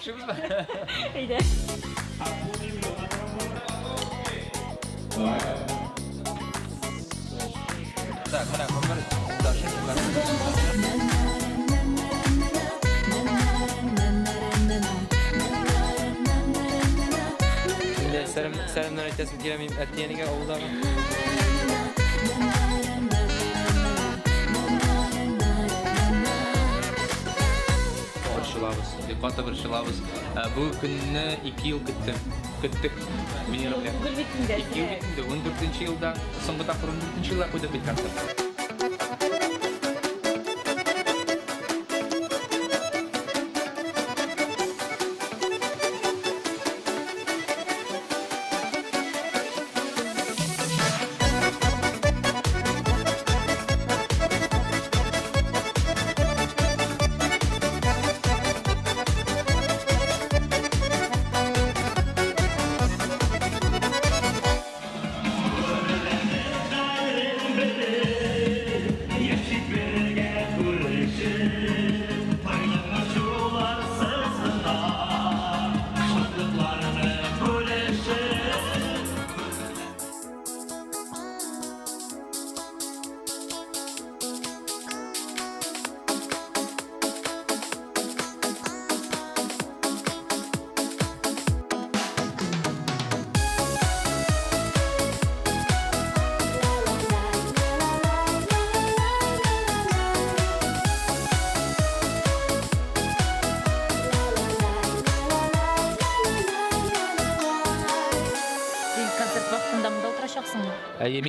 Alışıyoruz mu? Haydi. Так, mana bunlar daşın Şimdi selamlar aytasım kelamim etiyeniga avuldaga. Şılabız, dikkatli bir şılabız. Bu günne 2 yıl gittim. Gittik. Minirler. 2 yıl gittim. 14. yılda, soңғы тақыр 14. yılda koyduk bir konser.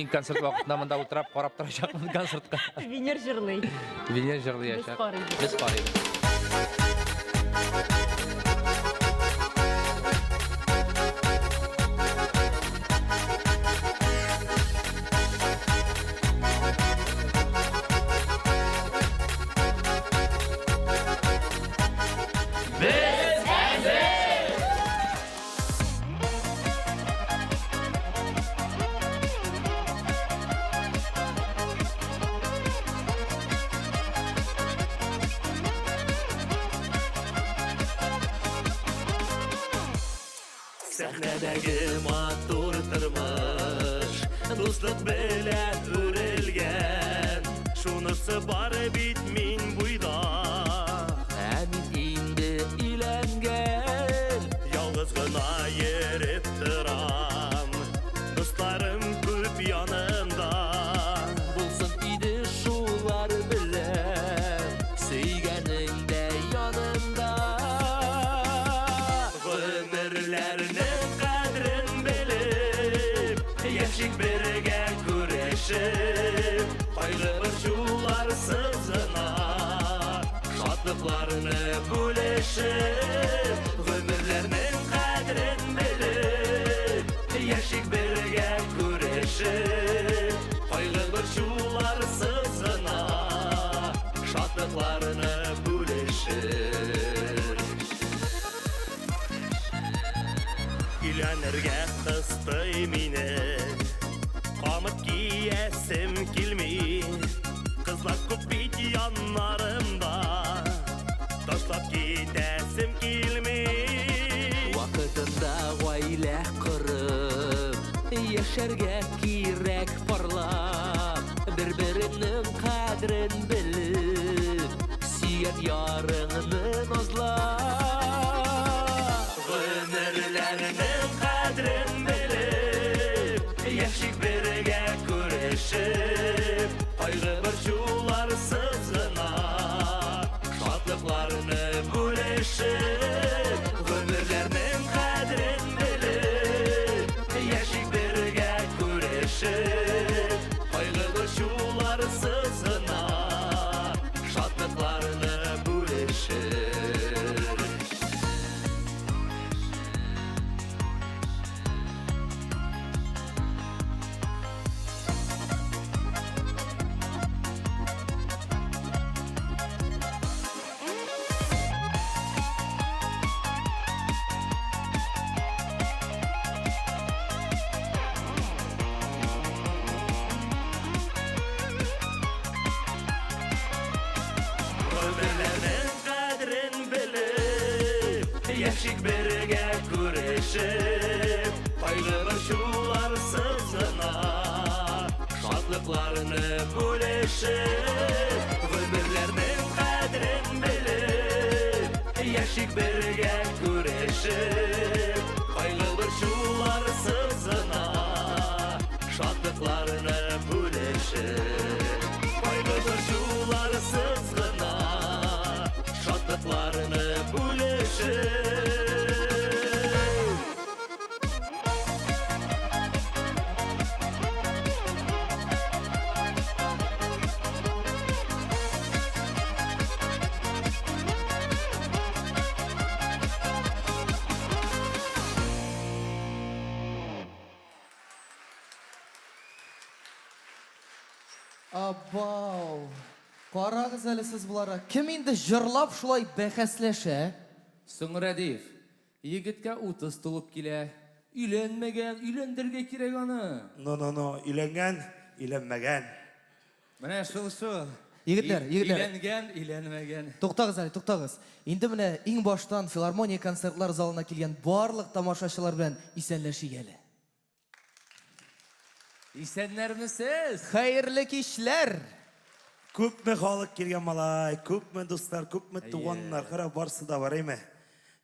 Мен концерт вакытында мында утырап карап торачакмын концертка. Винер жырлый. Винер жырлыячак. Без карыйбыз. Sahnedagi mattur turmush do'stlik bilan o'rilgan shunisi bor bit min buyda amin endi ilangan yolg'izgina yerib turam do'stlarim ko'p yonimda bo'lsin edi shular bilan suyganingda yonimda ömürlerinin kadrin bilip yaşık birge güreşip hayırlı şular sızına şatlıklarını güleşip ömürlerinin kadrin bilip yaşık birge güreşip hayırlı şular sızına şatlıklarını güleşip Gülenirge kıstıy mini Kamıt giyesim kilmi Kızlar kupit yanlarımda Taşlap gidesim kilmi Vakıtında gayleh kırıp Yaşarga kirek parlap Bir-birinin kadrin bilip Siyen yarının ozlap Ömürlerinin kadrin bilip Yaşık birge güreşip Ayrı bir şular sızına Şatlıklarını güleşip Ömürlerinin kadrin bilip Yaşık birge güreşip Ayrı bir şular sızına Şatlıklarını güleşip Яшик бірге күрешіп Қайғылы шулар сызына Шатлықларыны бөлешіп Өмірлердің қадірін біліп Яшик бірге күрешіп Қайғылы шулар сызына Шатлықларыны бөлешіп Қайғылы шулар сызына Шатлықларыны бөлешіп Абау. Қарағыз әлі сіз бұлара. Кім енді жырлап шулай бәхәсләші? Соңырадиев, егітке 30 толып келе. Үйленмеген, үйлендірге керек аны. No, үйленмеген. Міне шыл. Егітлер. Үйленген, үйленмеген. Тоқтағыз әлі, тоқтағыз. Енді міне ең баштан филармония концертлар залына келген барлық тамашашылар белән исәнләшик әле. Исәннәрмісіз? Хәерле кичләр. Көпме халық келген малай, көпме достар, көпме туғаннар, қара барсы да бар еме.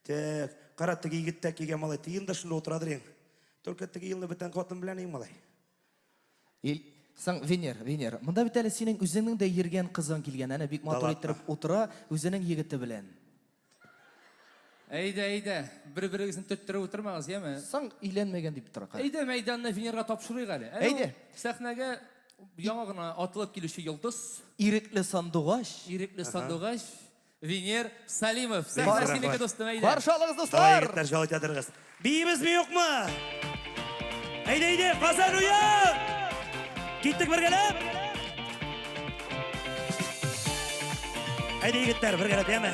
Тек, қара тігі егітті келген малай, тиын да шында отырадыр ең. Только тігі елні бітен қатын білән ең малай. Саң, Венер, мұнда бит әлі сенің үзіңнің де ерген қызың келген, әне бик матур еттіріп отыра, өзінің егіті білән. Әйді, бір-бірігізін төттірі отырмағыз, еме? Саң, үйленмеген деп тұра. Әйді, мәйданына Венерға тапшырық әлі. Әйді. Сәхнәге яңағына атылып келуші йылдыз. Иреклі сандуғаш. Иреклі сандуғаш. Венер Салимов. Сәхнә сенекі достым, әйді. Баршалығыз Давай, достар. егіттер, жауыт ядырғыз. Бейіміз бей yok mu? Әйді, қазан ұйын! Кеттік біргеліп? Әйді, егіттер, біргеліп, еме?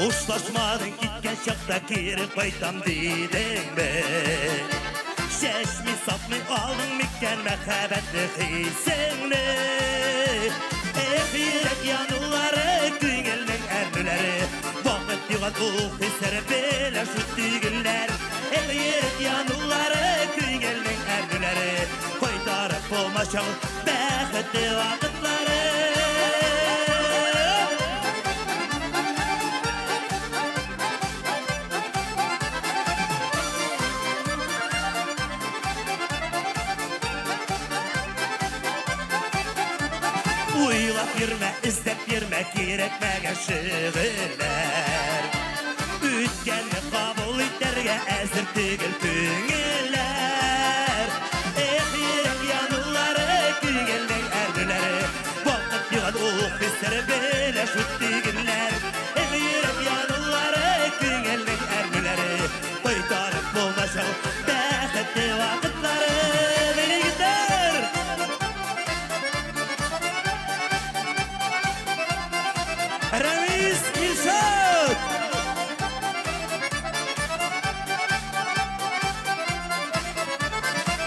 Uşlaşmadın gitken şakta kiri qaytam deydin be Şeşmi sapmi aldın mikken məhəbətli xeysinni Yürek yanıları güngəlmin ərnüləri Vaqt diğat o xisər belə şüttü günlər Yürek yanıları güngəlmin ərnüləri Qaytarıb olmaşaq bəxtli vaqtları Yürme, izlep yürme, gerekmege şığırlar Ütkenli kabul iterge ezir tügül tüngüller Yürek yanıları güngülmek erdüleri Vakit yığad uğuk hisleri böyle şüttü günler Yürek yanıları güngülmek erdüleri Koytarıp bulmaşal bəxtli vakitları Beni gider Ramiz İlşat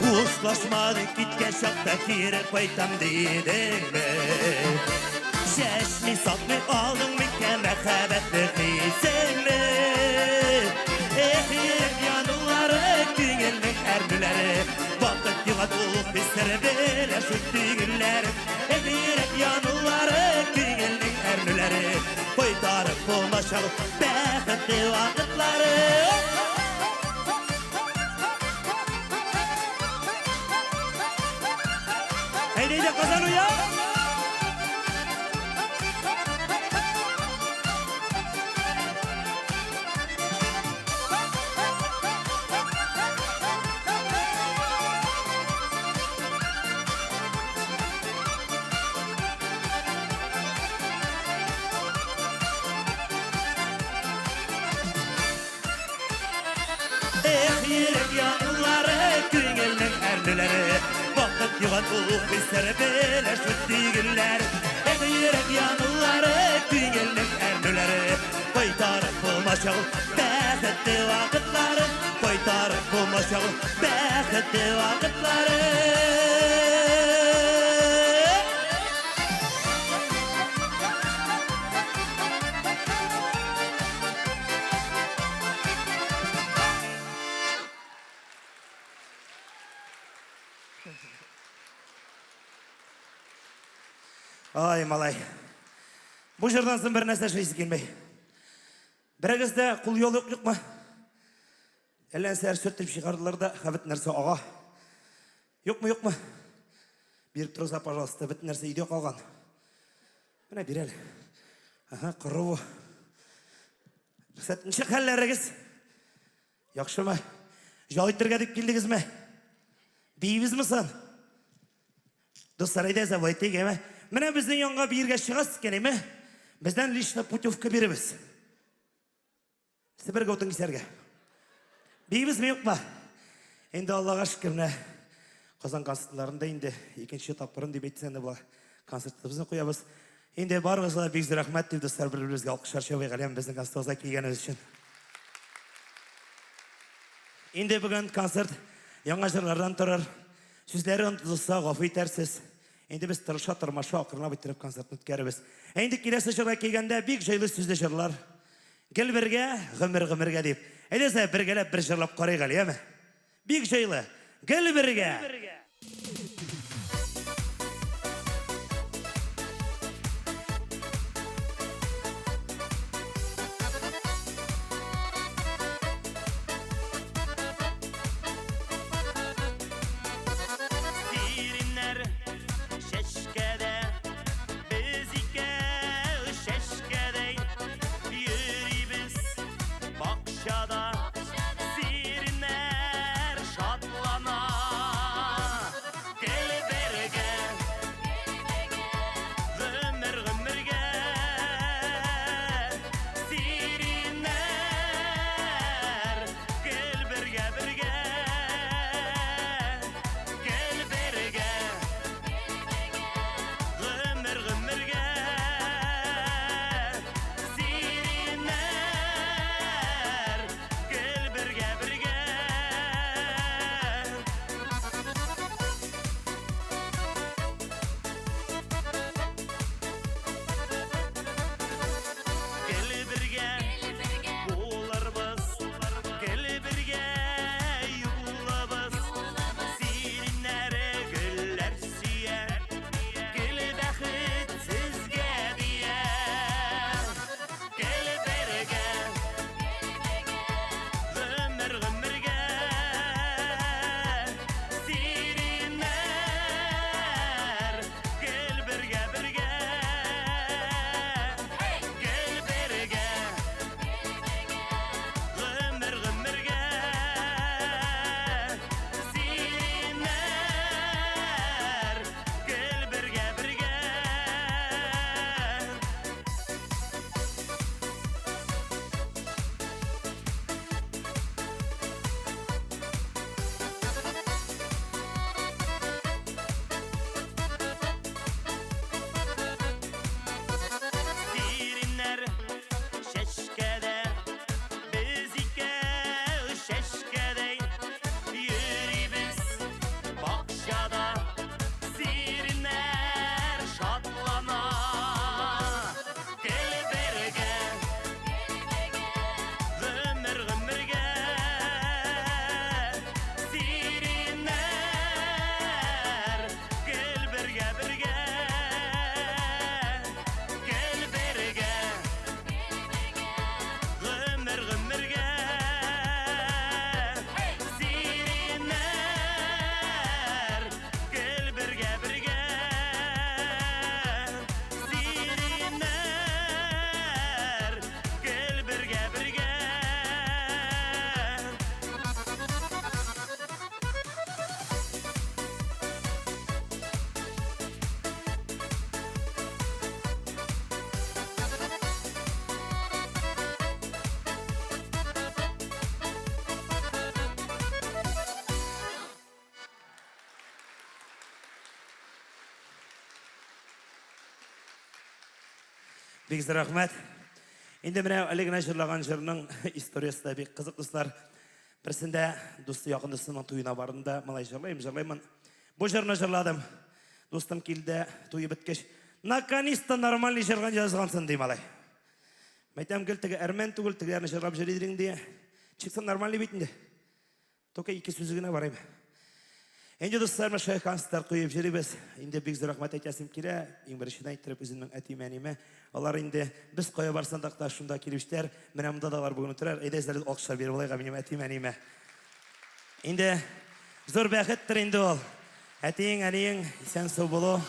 Uşlaşmadık gitken şakta kire koytam deydin mi Şeşmi satmi aldın mikken məhəbətli xeysinni Yürek yanıları güngülmek erdüləri Vakit yığad uğuk hisləri belə şüttü günlər Yürek yanıları güngülmek erdüləri Koytarıb olmaşaq bəxtli vaqtları Heydeyce kazan uyan Yürek yanıları güngülmek erdüləri Vakit yığad uğuk hisləri belə şüttü günlər yürek yanıları Tüngellik ernüleri Koytarıp bulmaşal Bäxetli vakıtları Koytarıp bulmaşal Bäxetli vakıtları Ay малай. Bu жерден соң бір нәрсе шайсы келмей. Бірігізді құл yol yok mu? Әлен сәр сөттіп шығардылар да, біт нәрсе аға. Yok mu? Беріп тұрса, пожалуйста, біт нәрсе үйде қалған. Міне бер әлі. Аха, құры бұ. Рұқсатыншы қалларыңыз. Яқшы ма? Жауыттырға деп келдіңіз ме? Бейбіз мұсан? Достар айда забайтайық еме? Міне біздің yanға бірге шығасыз кәне ме? Бізден лично путевка береміз. Сіз бірге отын кесерге. Бейбіз ме yok па? Енді Аллаға шүкір міне. Қазан концертларында енді екінші таппырын деп етсен де бұл концертті біздің қоябыз. Енді барыңызға бекзі рахмет деп достар бір-бірімізге алқышар шабай қалем біздің концертімізге келгеніміз үшін. Енді бүгін концерт яңа жырлардан тұрар. Сүздері ұнтылса ғафу етерсіз. Енді біз тұрмаша ақырына бітіріп концертін өткеріміз. Енді келесі жырға келгенде бек жайлы сүзді жырлар. Гіл бірге, ғымыр-ғымырға деп. Әдесі біргелеп бір жырлап қарай қали, әмі? Бек жайлы, гіл бірге. Бик зур рахмәт. Инде менә әле генә җырлаган җырның историясы да бик кызык, дуслар. Берсендә дусты якын дустының туена барында, малай җырлаймын. Бу җырны җырладым. Дустым килде, туе беткәч, наконец-то нормальный җырган язгансың ди малай. Мәйтәм гел теге әрмән түгел, тегеләрне җырлап җырлыйдың ди. Чиксәң нормальный бит инде. Только ике сүз генә бар иде. Инде дуслар, мәшәйх концертлар куеп җырлыйбыз. Инде бик зур рәхмәт әйтәсем килә. Иң беренчедән әйттереп үземнең әти-мәниемә. Алар инде без кая барсак та шунда килештәр. Менә монда да алар бүген утырар. Әйдә сезләр алкышлар биреп алайга минем әти-мәниемә. Инде зур бәхеттер инде ул. Әтиң, әниең исән сау булу.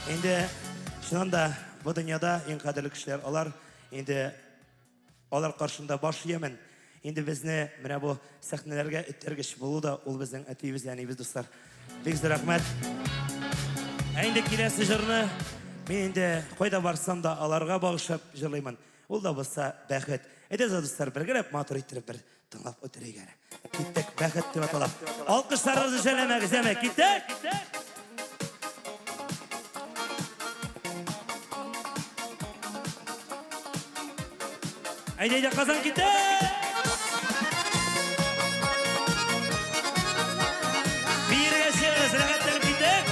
Инде шуннан да бу дөньяда иң кадерле кешеләр алар. Инде алар каршында баш иемен. Инде безне менә бу сәхнәләргә иттергеч булу да ул безнең әтиебез, әниебез, дуслар. Бик зур рәхмәт. Инде киләсе җырны мин инде кайда барсам да аларга багышлап җырлыймын. Ул да булса бәхет. Әйдә, дуслар, бергәләп матур иттереп бер тыңлап үтерик әле. Киттек, бәхет дип аталап. Алкышларыгызны җәләмәгез, әмә киттек. Әйдә, Казан киттек. Биргә чыгыз, рәхәтләнеп киттек.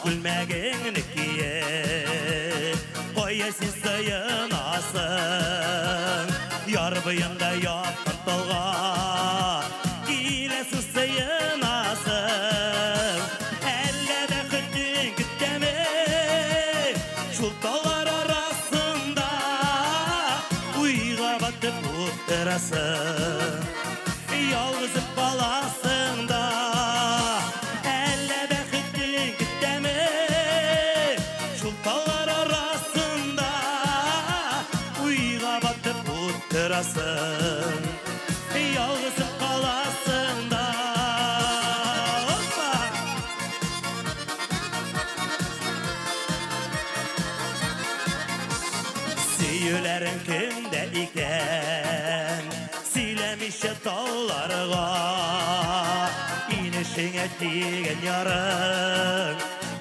Күлмәгеңне кие, кая син сыйынасың, яр буенда яткан талга, киләсең сыйынасың, әллә дә көтүң көтәме, шул таллар арасында, уйга батып утырасың, ялгыз баласында. Ялгыз каласың да. Сөйләрең кемдә икән, сөйләмичә талларга, инешеңә тигән ярың,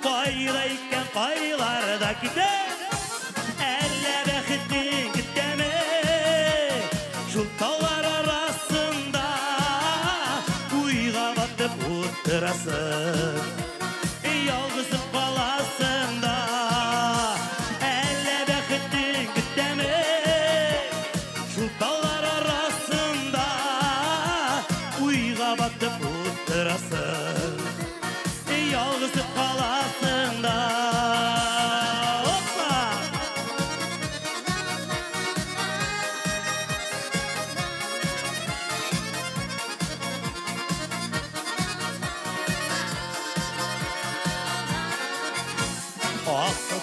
кайда икән, кайларда китәр, әллә бәхетең көтәме, шул таллар арасында уйга батып утырасың, ялгыз каласың да, әллә бәхетең көтәме, шул таллар арасында уйга батып утырасың, ялгыз каласың да.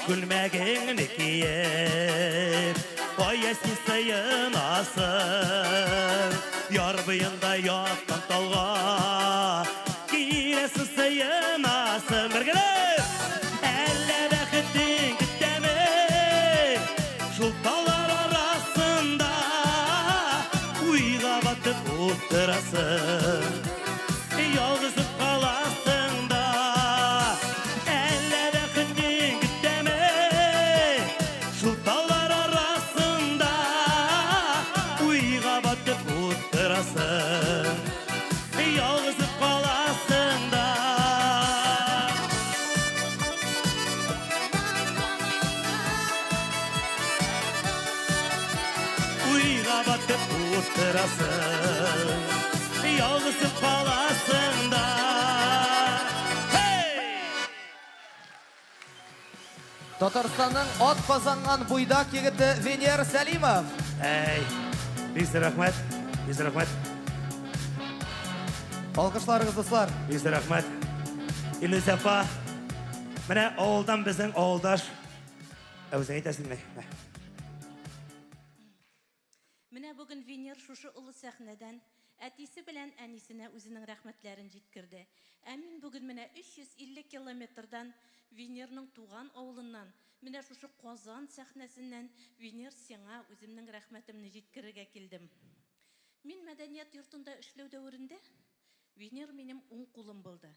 Күлмәгеңне киеп, кая син сыйынасың, яр буенда яткан талга, киләсең сыйынасың, бергәләп, әллә бәхетең көтәме, шул таллар арасында уйга батып утырасың, ялгыз каласың да. Ялгыз каласың да. Уйга батып утырасың, ялгыз каласың да. Татарстанның ат казанган буйдак егете Венер Сәлимов. Бик зур рәхмәт, бик зур рәхмәт. Алкышларыгыз, дуслар. Бик зур рәхмәт. Илнур апа, менә авылдан безнең авылдаш. Үзең әйтәсеңме? Менә бүген Венер шушы улы сәхнәдән әтисе белән әнисенә үзенең рәхмәтләрен җиткерде. Ә мин бүген менә 350 километрдан Венерның туган авылыннан, менә шушы Казан сәхнәсеннән Венер сиңа үземнең рәхмәтемне җиткерергә килдем. Мин мәдәният йортында эшләү дәверендә Венер менем оң қолым болды.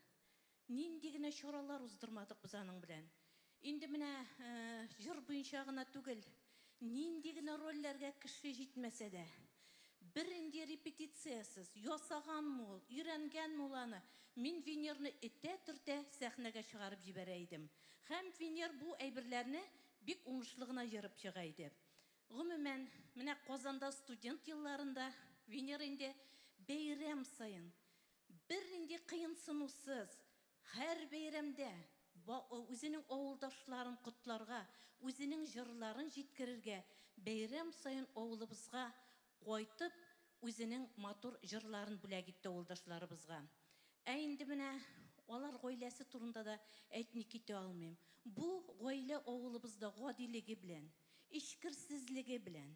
Ниндегіне шоралар уздырмадық біз аның білән. Енді міне жыр бұйынша ғына түгіл. Ниндегіне роллерге кіші жетмесе де. Бірінде репетициясыз, ясаған мол, үйренген моланы мен Венерні ітте түрте сәхнеге шығарып жіберейдім. Хәм Венер бұл әйбірлеріні бек оңышлығына жеріп шығайды. Ғымымен, міне Қозанда студент елларында Венер енді бейрем сайын, бірінде қиынсынусыз, әр бейремде өзінің ауылдашларын құтларға, өзінің жырларын жеткірерге, бейрем сайын ауылыбызға қойтып, өзінің матур жырларын бүләгетті ауылдашларыбызға. Әйінді міне, олар ғойләсі турында да әйтіне кете алмайым. Бұл ғойлә ауылыбызда ғадилігі білән, ішкірсізлігі білән,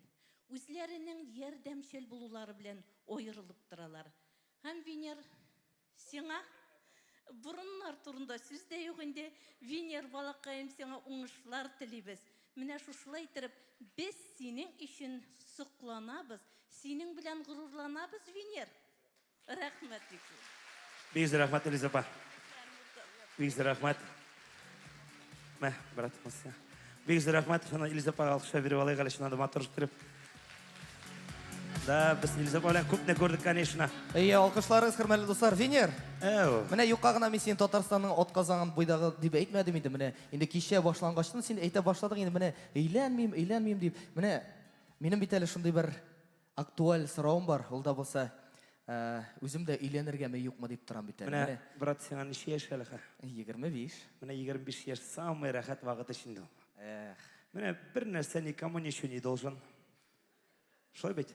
өзлерінің ердәмшел болулары білән ойырылып тұралар. Хәм Венер, сеңа бұрынлар турында сүзде еғінде Венер балақайым сеңа оңышлар тілейбіз. Міне шушылай тұрып, біз сенің ішін сұқланабыз, сенің білән ғұрурланабыз, Венер. Рахмет екен. Бейіз рахмат, Елизапа. Бейіз рахмат. Мә, братымыз. Бейіз рахмат, Елизапа алқыша беріп алай қалашынан да матур жүктіріп. Да, біз Елизапа олан көпне көрдік, конечно. Алқышларыңыз, хөрмәтле достар. Венер, Әу. менә юққа гына мен сен Татарстанның атказанган бойдағы дип әйтмәдем инде. Менә инде кичә башлангачтан сен әйтә башладың инде. Менә өйләнмим дип. Менә минем бит әле шундый бер актуаль сорауым бар. Ул да булса, үзем дә өйләнергәме юкмы дип торам бит әле. Менә, брат, сиңа ничә яшь әле? 25. Менә 25 яшь самый рәхәт вакыт içinde. Менә бер нәрсә никому ничего не должен. Шулай бит.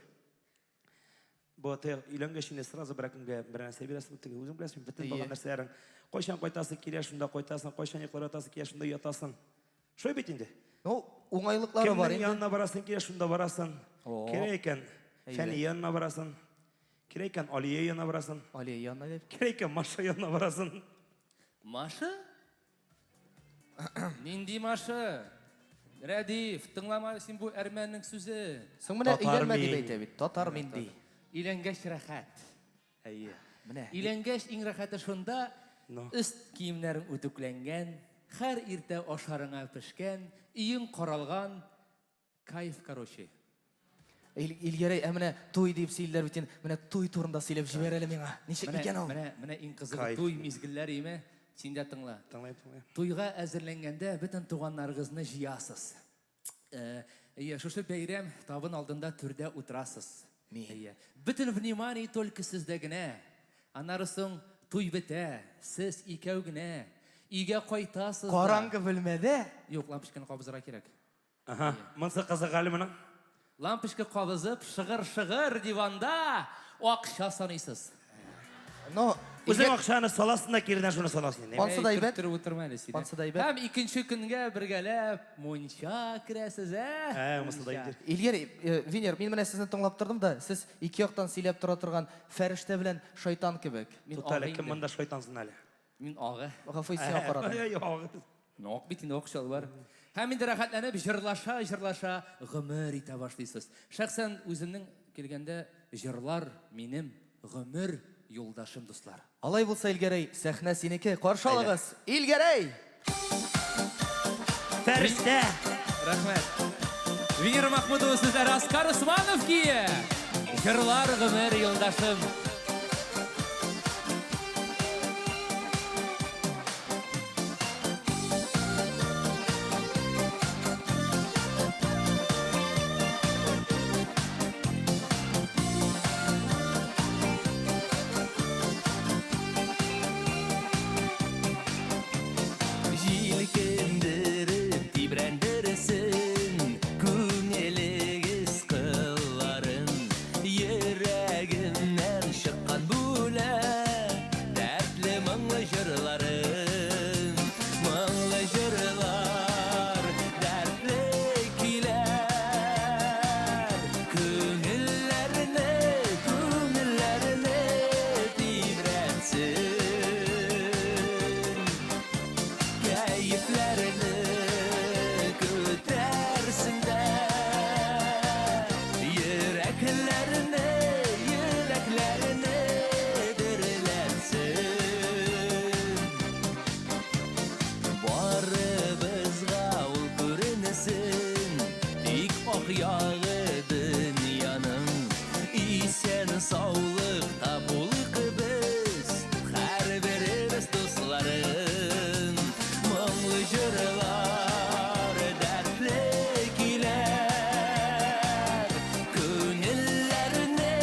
Бу ты өйләнгәчне сразу бракыңга бер нәрсә бирәсең, теге үзең беләсең, бөтен булган нәрсәләрең. Кайчан кайтасың, килә шунда кайтасың, кайчан йоклар атасың, килә шунда ятасың. Шулай бит инде. Ну, уңайлыклары бар Кемнең инде. янына барасың, килә шунда барасың. Керек икән, Фәни янына барасың. Керек икән, Алия янына барасың. Алия янына дип. Керек икән, Маша янына барасың. Маша? Нинди Маша? Рәдиф, тыңлама син бу әрмәннең сүзе. Соң менә Татар өйләнмә дип мин. әйтә бит. Татар мин ди. Иләнгәч рәхәт. Әйе. Менә. Иләнгәч иң рәхәте шунда, No. үст киемнәрең үтүкләнгән, һәр иртә ашарыңа пешкән, өең каралган, кайф, короче. Илгәрәй, менә туй дип сөйләр бит. Менә туй турында сөйләп җибәр әле миңа. Ничек икән ул? Менә иң кызыгы Кайф. туй мизгелләре име? Син дә тыңла. Тыңлайм. Туйга әзерләнгәндә бөтен туганнарыгызны җыясыз. Шушы бәйрәм табын алдында түрдә утырасыз. Бөтен внимание только сездә генә. Аннары соң туй бетә, сез икәү генә. Өйгә кайтасыз. Караңгы бүлмәдә. Юк, лампочканы кабызырга кирәк. Ага. Монсы кызык әле моның. Лампочка кабызып, шыгыр диванда акча саныйсыз. Ну, Үзең акчаны саласың да киренә шуны саласың. Ансы да әйбәт. Күптер утырма әле син. Ансы да әйбәт. Һәм икенче көнгә бергәләп мунча керәсез, Монсы да инде. Илгәр, Венер, мин менә сезне тыңлап тордым да, сез ике яктан сөйләп тора торган фәрештә белән шайтан кебек. Тут әле кем монда шайтансың әле. Мин ага. Гафу итсә карадым. Нок бит инде акчал бар. Һәм инде рәхәтләнеп җырлаша гомер итә башлыйсыз. Шәхсән үземнең килгәндә җырлар минем гомер юлдашым, дуслар. Алай булса Илгәрәй, сәхнә синеке. Каршы алыгыз. Илгәрәй! Фәрештә. Рәхмәт. Венера Махмудова сүзләре, Оскар Усманов кие. Җырлар гомер юлдашым. Җилкендереп тибрәндерсен күңелегез кылларын, йөрәгемнән yağı dünyanın isen sağlıkta bulık biz her birimiz dostların mumlu jırlar dertli giler Gönüllerini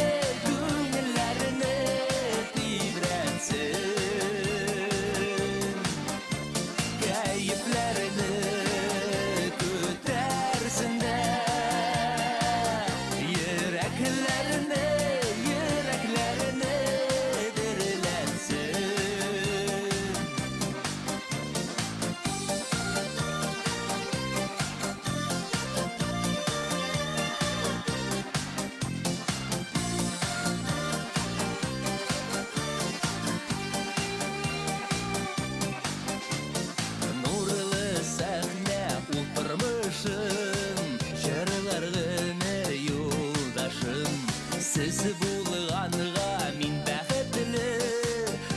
titretsin Keyiflerini kötersin de yüreklerini dirilensin Nurlı sahne oturmuşum Jırlarını yoldaşım Siz bulğanğa min bəxtli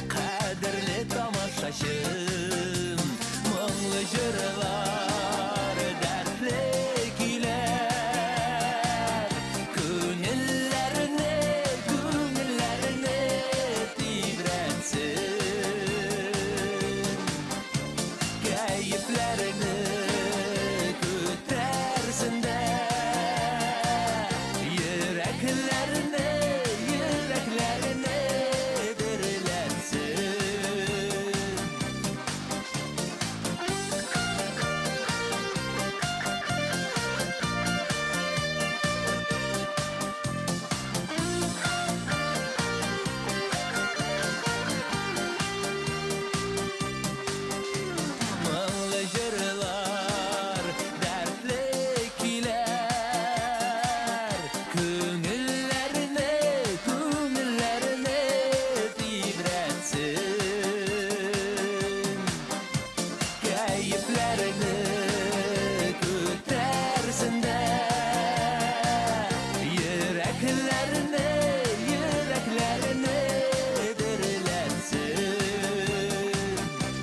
Qadirli tamaşaşım Mumlu jırlar dertli giler Gönüllerini titretsin Keyiflerini kötersin de yüreklerini dirilensin Mumlu jırlar dertli giler Gönüllerini titretsin Keyiflerini kötersin de yüreklerini dirilensin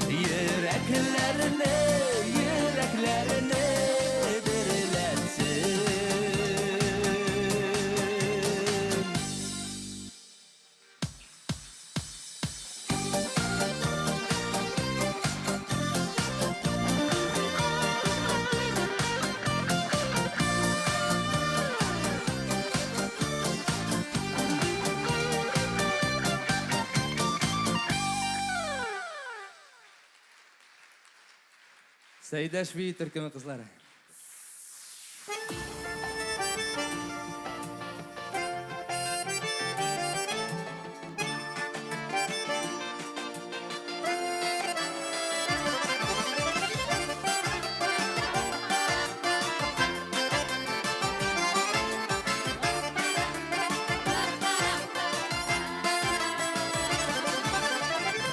Yüreklerini dirilensin Seydaşvi Türkmen kızları.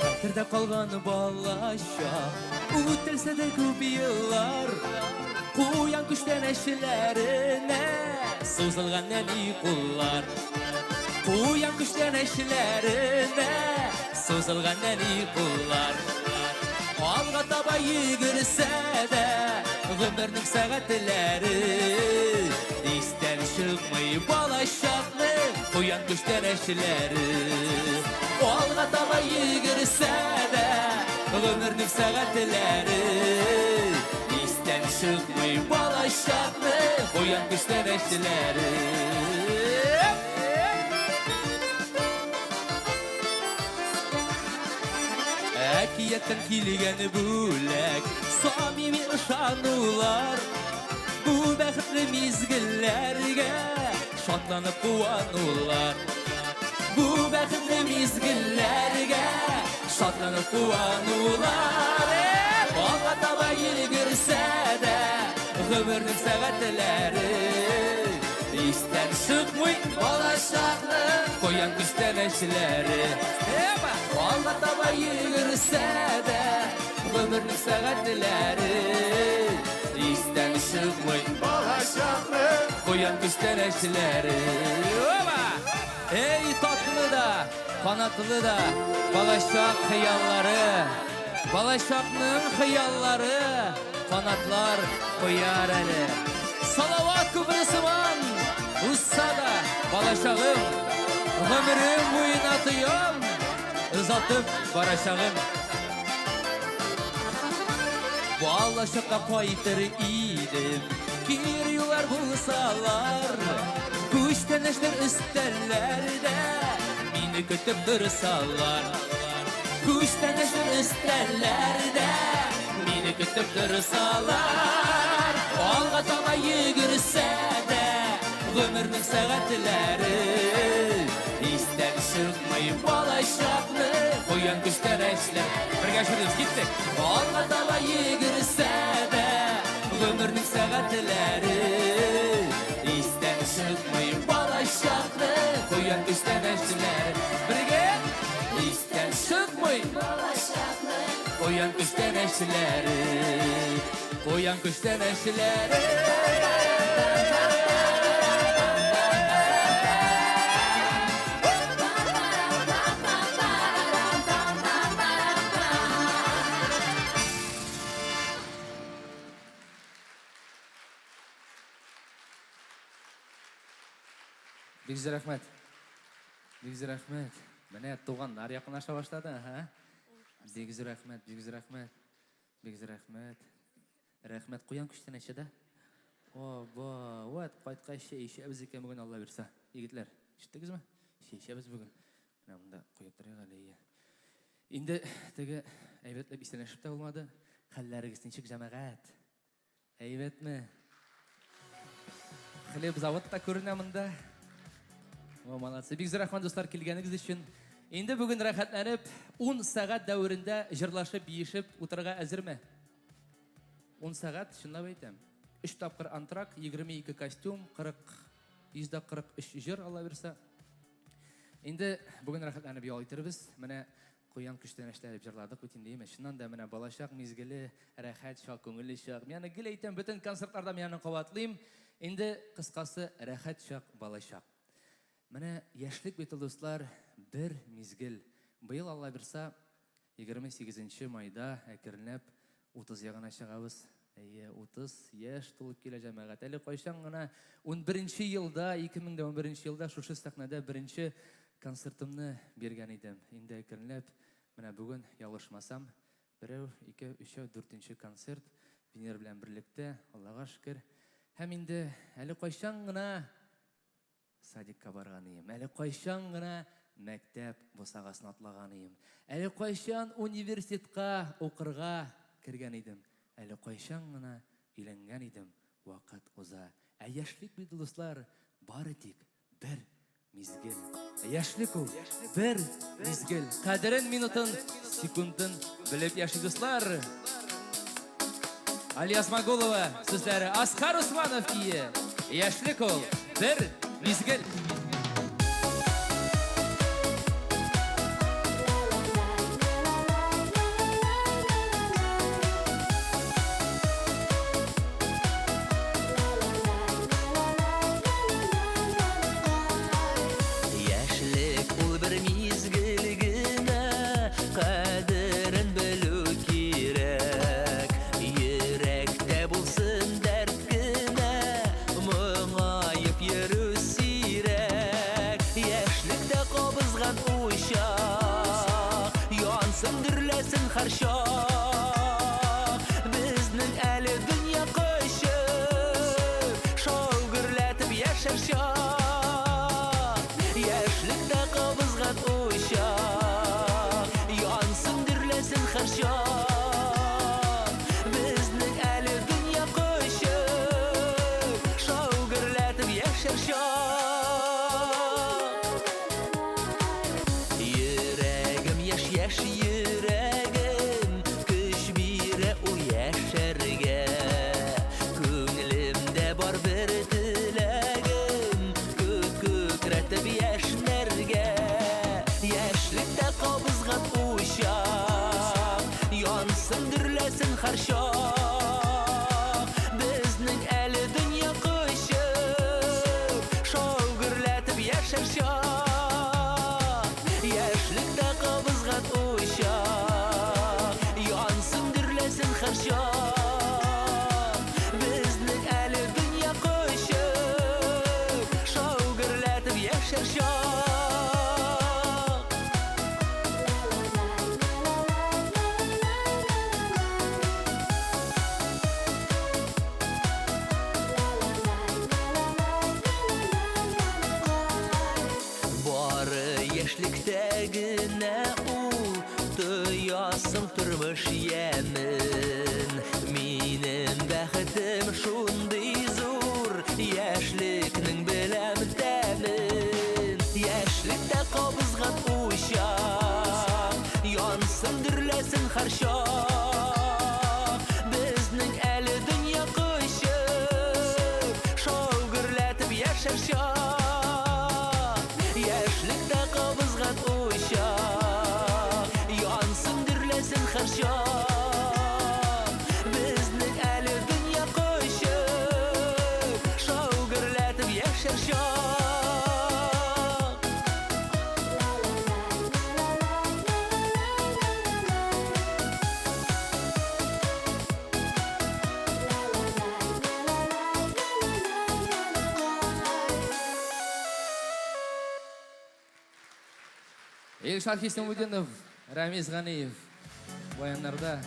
Hatırda kalgan balaşa Utilse de köp yıllar Kuyan küşten eşlerine Sızılgan eli kullar Kuyan küşten eşlerine Sızılgan eli kullar Alga taba yigirse de Ömürnün saatleri İsten çıkmayı balaşaklı Kuyan küşten eşleri Alga taba yigirse de Ömürnün saatleri İsten çıkmayı balaşaklı Kuyan küşten eşleri Әкиеттен килгән бүләк Самими ышанулар Бу бәхетле мизгелләргә Шатланып куанулар Бу бәхетле мизгелләргә Шатланып куанулар Алга таба йөгерсә дә Гомернең сәгатьләре Истән чыкмый балачакны Куян күстән эшләре Алга таба йөгерсә дә Гомернең сәгатьләре Истән чыкмый балачакны Куян күстән эшләре Ey tatlı da, kanatlı da Balaşak hıyalları Balaşakның hıyalları Kanatlar koyar eli Salavat Kıbrıs'ıma балашағым, ғұмырым бойына тыйым, ұзатып барашағым. Балашаққа қайтыр идім, кириюлар болсалар, күштенештер үстәлләрдә, мені күтіп тұрсалар. Күштенештер үстәлләрдә, мені күтіп тұрсалар. Алға таба егірсе дә, ғұмырның сағатлары, истән шықмай балашақны, қоян күштер әшлер. Бірге жүрдіңіз, кеттік. Алға таба егірсе дә, ғұмырның сағатлары, истән шықмай балашақны, қоян күштер әшлер. Бірге истән шықмай балашақны, қоян күштер әшлері, қоян күштер әшлері. Бекзі рахмет. Бекзі рахмет. Міне туғандар яқынаша баштады, Бекзі рахмет, бекзі рахмет. Бекзі рахмет. Рахмет қоян күштен әшеді. Оот, қайтқа шейшебіз екен бүгін Алла берса. Егітлер, шеттіңіз ме? Шейшебіз бүгін. Мына мұнда қойыптыр еғалейі. Енді тегі әйбетлеп істен әшіп та болмады. Қалләрігістеншік жамағат. Әйбет ме? Хлеб заводта көріне мұнда. Молодцы. Бекзі рахман достар келгеніңіз үшін. Енді бүгін рахатланып, 10 сағат дәуірінде жырлашып, ешіп, отырға әзір ме? 10 сағат, шынлап айтам. 3 тапқыр антрак, 22 костюм, 143 жыр ала берса. Енді бүгін рахатланып яулайтырбыз. Міне қоян күштен әштәріп жырладық өтін деймі. Шыннан да міне балашақ, мезгілі, рахат шақ, көңілі шақ. Мені гіл айтам, бүтін концерттарда мені қабатлıyım. Енді қысқасы рахат шақ, балашақ. Міне яшлік беті достар, бір мезгіл. Бұйыл Алла берса, 28 майда әкірініп 30 яғына шығабыз. 30 еш тұлып келе жәмәғат. Әлі қойшан ғына 11 елда, 2011 елда шушы сақнада бірінші концертімні берген едім. Енді әкірініп, міне бүгін ялышмасам, 1, 2, 3, 4 концерт Венер білән бірлікті, Аллаға шүкір. Әм енді әлі қойшан ғына садикка барғаныйым. Әлі қойшан ғына мәктәп босағасын атлағаныйым. Әлі қойшан университетқа оқырға кірген едім. Әлі қойшан ғына үйленген едім. Уақыт ұза. Яшлік бейді достар, бары тек бір мезгіл. Яшлік ол, бір мезгіл. Қадірін минутын, секундын біліп яшли достар. Алия Смагулова, сөздері Асқар Усманов кие. Яшлік ол, бір мезгіл. Яшілік ол бір мезгілгіні, қадірін білу керек. Еректе болсын дәрткіні, мұңайып еру сирек. яшәр чак яшьлектә кабызган уйчак янсын дөрләсен һәр чак безнең әле дөнья кочып шау гөрләтеп яшәр чак Илшат Хисамудинов, Рамиз Ганиев. Баяннарда.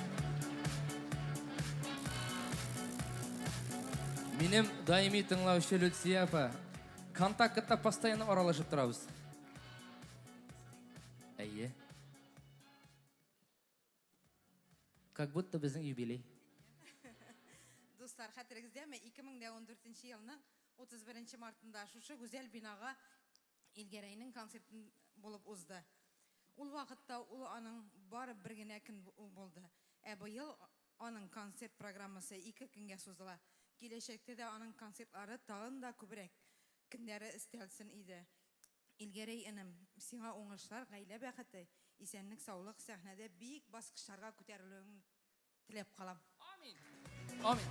Минем даими тыңлаучы Люция апа. Контактта постоянно аралашып торабыз. Әйе. Как будто безнең юбилей. Достар, хәтерегездәме 2014 елның 31 мартында шушы гүзәл бинага Илгәрәйнең концертын булып узды. Ул вакытта ул аның бары бер генә көн булды. Быел аның концерт программасы 2 көнгә сузыла. Киләчәктә дә аның концертлары тагын да күбрәк көннәре өстәлсен иде. Илгәрәй энем, сиңа уңышлар, гаилә бәхете, исәнлек, саулык сәхнәдә бик баскычларга күтәрелүен теләп калам. Амин. Амин.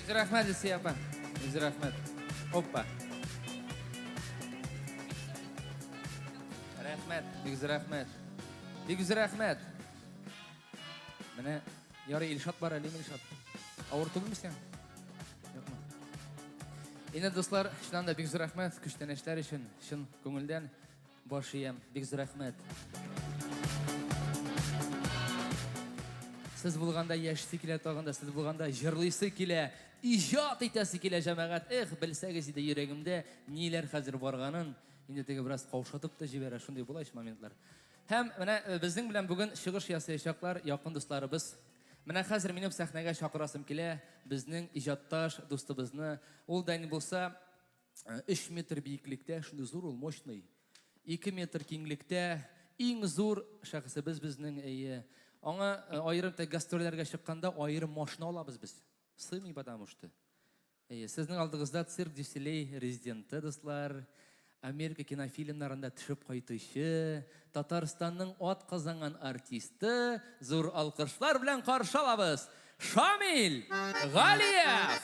Рәхмәт Люция апа. Рәхмәт. Опа. Рәхмәт, бик рәхмәт. Бик рәхмәт. Менә ярый Илшат бар әле Илшат. Авыр түгелме син? Юкмы? Инде дуслар, шуннан да бик рәхмәт күчтәнәчләр өчен, чын күңелдән баш иям. Бик рәхмәт. Сез булганда яшьсе килә тагында, сез булганда җырлыйсы килә, иҗат итәсе килә җәмәгать. Белсәгез иде йөрәгемдә ниләр хәзер барганын. Инде теге бераз каушатып та җибәрә шундый булайчы моментлар. Һәм менә безнең белән бүген чыгыш ясаячаклар якын дусларыбыз. Менә хәзер минем сәхнәгә чакырасым килә безнең иҗатташ дустыбызны. Ул да ни булса 3 метр биеклектә, шундый зур ул, мощный. 2 метр киңлектә, иң зур шәхесебез безнең әйе. Аңа аерым гастрольләргә чыкканда аерым машина алабыз без. Сыймый потому что. Сезнең алдыгызда цирк Дюселей резиденты дуслар. Америка кинофильмнарында төшеп кайтучы, Татарстанның ат казанган артисты, зур алкышлар белән каршы алабыз. Шамил Галиев!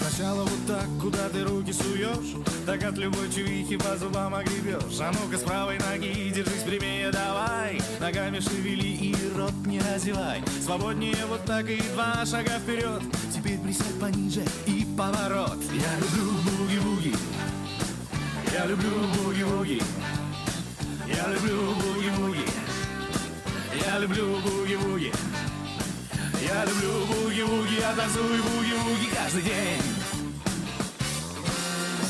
Сначала вот так, куда ты руки суешь, так от любой чувихи по зубам огребешь. А ну-ка с правой ноги держись прямее, давай. Ногами шевели и рот не разевай. Свободнее вот так и 2 шага вперед. Теперь присядь пониже и поворот. Я люблю буги-буги. Я люблю буги-буги. Я люблю буги-буги. Я люблю буги-буги. Я люблю буги-буги, я танцую буги-буги каждый день.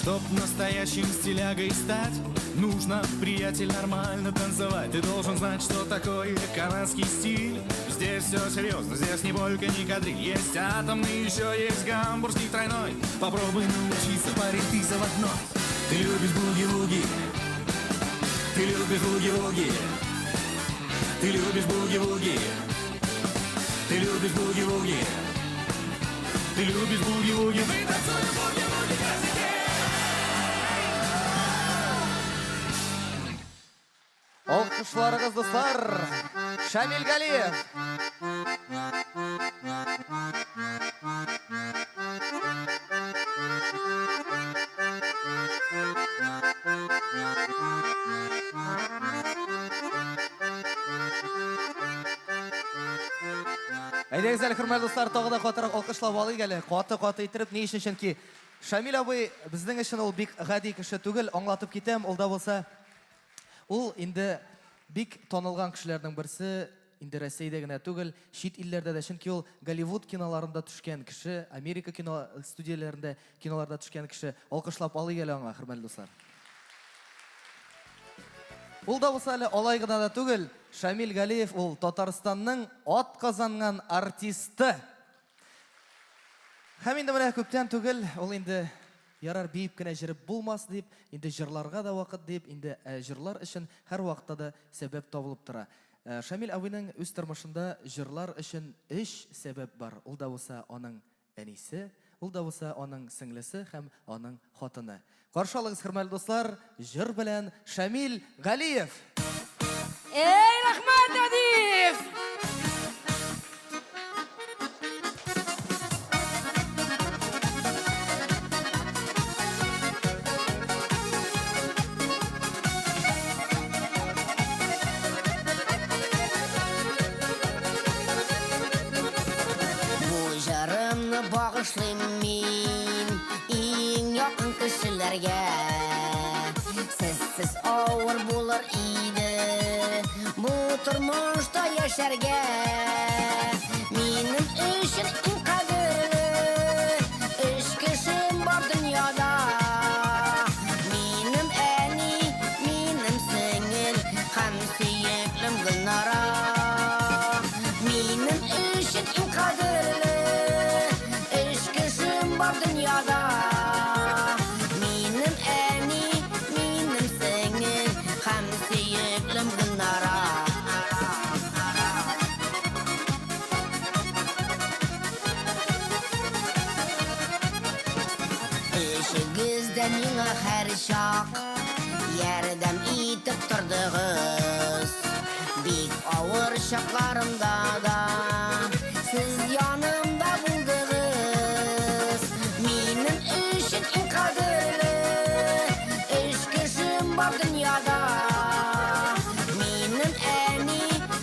Чтоб настоящим стилягой стать, нужно, приятель, нормально танцевать. Ты должен знать, что такое канадский стиль. Здесь все серьезно, здесь не полька, не кадриль. Есть атомный, еще есть гамбургский тройной. Попробуй научиться, парень, ты заводной. Ты любишь буги-буги. Ты любишь буги-буги. Ты любишь буги-буги. Ты любишь буги-буги. Ты любишь буги-буги. Мы танцуем буги-буги. Алкышларыгыз, дуслар. Шамил Галиев. Әйдәгез әле, хөрмәтле дуслар, тагы да катырак алкышлап алыйк әле. Каты иттереп, ни өчен? Чөнки Шамил абый безнең өчен ул бик гади кеше түгел, аңлатып китәм, ул да булса. Ул инде бик танылган кешеләрнең берсе, инде Россиядә генә түгел, чит илләрдә дә, чөнки ул Голливуд киноларында төшкән кеше, Америка кино студияләрендә киноларда төшкән кеше. Алкышлап алыйк әле аңа, хөрмәтле дуслар. Ул да булса әле алай гына да түгел, Шамил Галиев ул Татарстанның атказанган артисты. Һәм инде менә күптән түгел, ул инде ярар биеп кенә җырып булмас дип, инде җырларга да вакыт дип, инде җырлар өчен һәр вакытта да сәбәп табылып тора. Шамил абыйның үз тормышында җырлар өчен 3 сәбәп бар. Ул да булса аның әнисе, ул да булса аның сеңлесе һәм аның хатыны. Каршы алыгыз, хөрмәтле дуслар, җыр белән Шамил Галиев. Ey Rahmat Adif! Bu jarımны bağışlayım min iң yakın kişilerge. Sizsiz ağır bulur idi bu turmuşta yaşarge. Minim üçün iң kadirli 3 kişim var dünyada. Minim eni, minim singil, hem siyeklim Gülnara. Minim üçün iң kadirli 3 kişim var dünyada. Minim eni, minim singil, hem siyeklim Gülnara. Eşigizden yine her şak yerdem itip turdunuz. Bik ağır şaklarımda da siz yanımda buldunuz. Minim üçün iң kadirli 3 kişim var dünyada. Minim eni,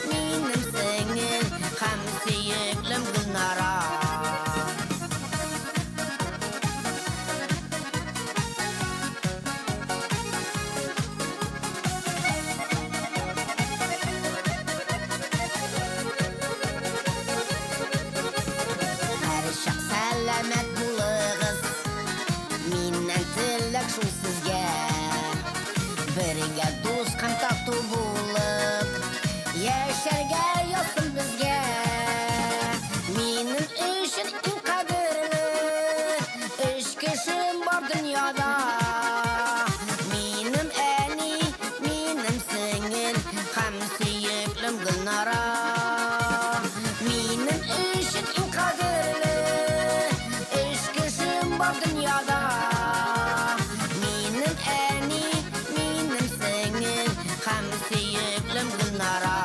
minim singil, hem siyeklim Gülnara. Her şak selamet bulığız, minnen tilek şu sizge. Birge dost kontaktu bulup, yaşarga yazsın bizge. Minim üçün iң kadirli 3 kişim var dünyada. Minim eni, minim singil, hem siyeklim Gülnara. Minim üçün iң kadirli 3 kişim var dünyada. Minim eni, minim singil, hem siyeklim Gülnara.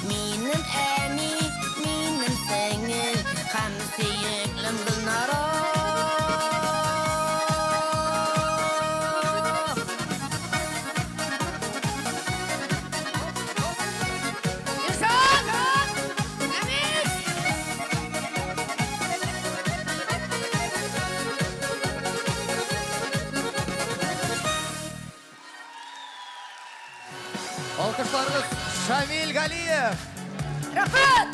Minim eni, minim singil, hem siyeklim Gülnara. Alkışlarınız Şamil Галиев. Rahmat!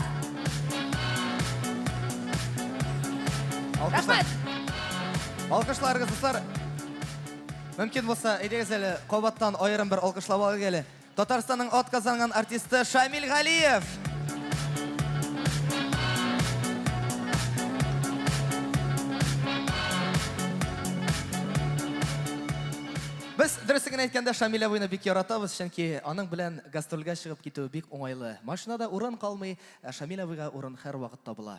Rahmat. Alkışlarınız dostlar. Mümkün болса, әйдәгез әле кабаттан аерым бер алкышлап алыйк әле. Татарстанның атказанган артисты Шамил Галиев. Без дөресен әйткәндә Шамил абыйны бик яратабыз, чөнки аның белән гастрольгә чыгып китү бик уңайлы. Машинада урын калмый, Шамил абыйга урын һәр вакыт табыла.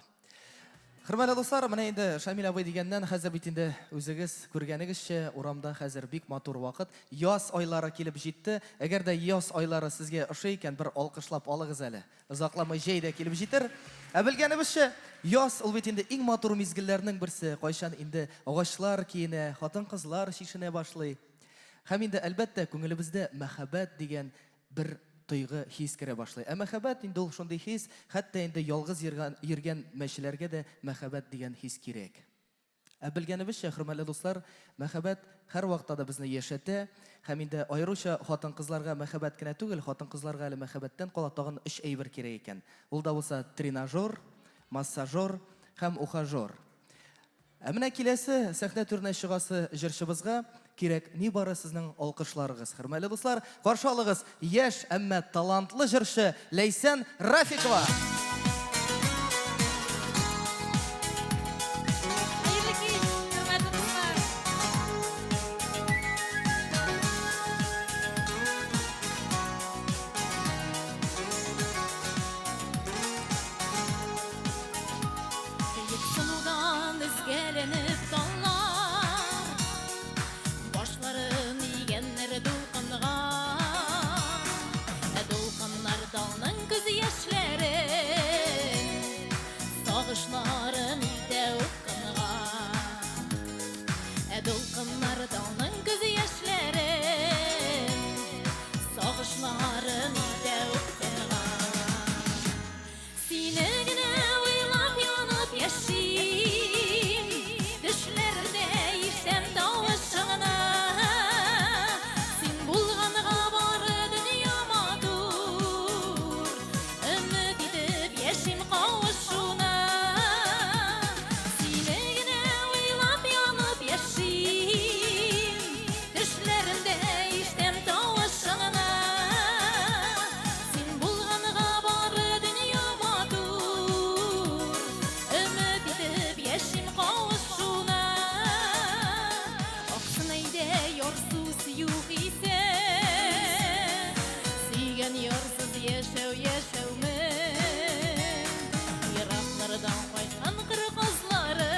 Хөрмәтле дуслар, менә инде Шамил абый дигәннән хәзер бит инде үзегез күргәнегезчә, урамда хәзер бик матур вакыт. Яз айлары килеп җитте. Әгәр дә яз айлары сезгә ошый икән, бер алкышлап алыгыз әле. Озакламый җәй дә килеп җитер. Ә белгәнебезчә, яз ул бит инде иң матур мизгелләрнең берсе. Кайчан инде агачлар киенә, хатын-кызлар чишенә башлый. Һәм инде әлбәттә күңелебездә мәхәббәт дигән бер тойгы хис керә башлый. Ә мәхәббәт инде ул шундый хис, хәтта инде ялгыз йөргән мәчеләргә дә мәхәббәт дигән хис кирәк. Ә белгәнебезчә, хөрмәтле дуслар, мәхәббәт һәр вакытта да безне яшәтә, һәм инде аеруча хатын-кызларга мәхәббәт кенә түгел, хатын-кызларга әле мәхәббәттән кала тагын 3 әйбер кирәк икән. Ул да булса тренажер, массажер һәм ухажер. Ә менә киләсе сәхнә түренә чыгасы җырчыбызга кирәк ни бары сезнең алкышларыгыз. Хөрмәтле дуслар, каршы алыгыз яшь, әмма талантлы җырчы Ләйсән Рафикова. Хәерле кич, хөрмәтле дуслар. Кыек сынудан изгәленеп таллар, башларын игәннәр дулкынга, дулкыннар талның күз яшьләрен, сагышларын итә укканга, дулкыннар талның күз яшьләрен, сагышларын итә укканга. Сине генә уйлап янып яшим, төшләрдә ишәм тавышыңны. Син булганга бары дөнья матур, өмет итеп яшим кавышуна. Сине генә уйлап янып яшим, төшләрдә ишәм тавышыңны. Син булганга бары дөнья матур, өмет итеп яшим кавышуна. Аксын әйдә ярсыз юк исә, сөйгән ярсыз яшәүме? Ераклардан кайткан кыр кызлары,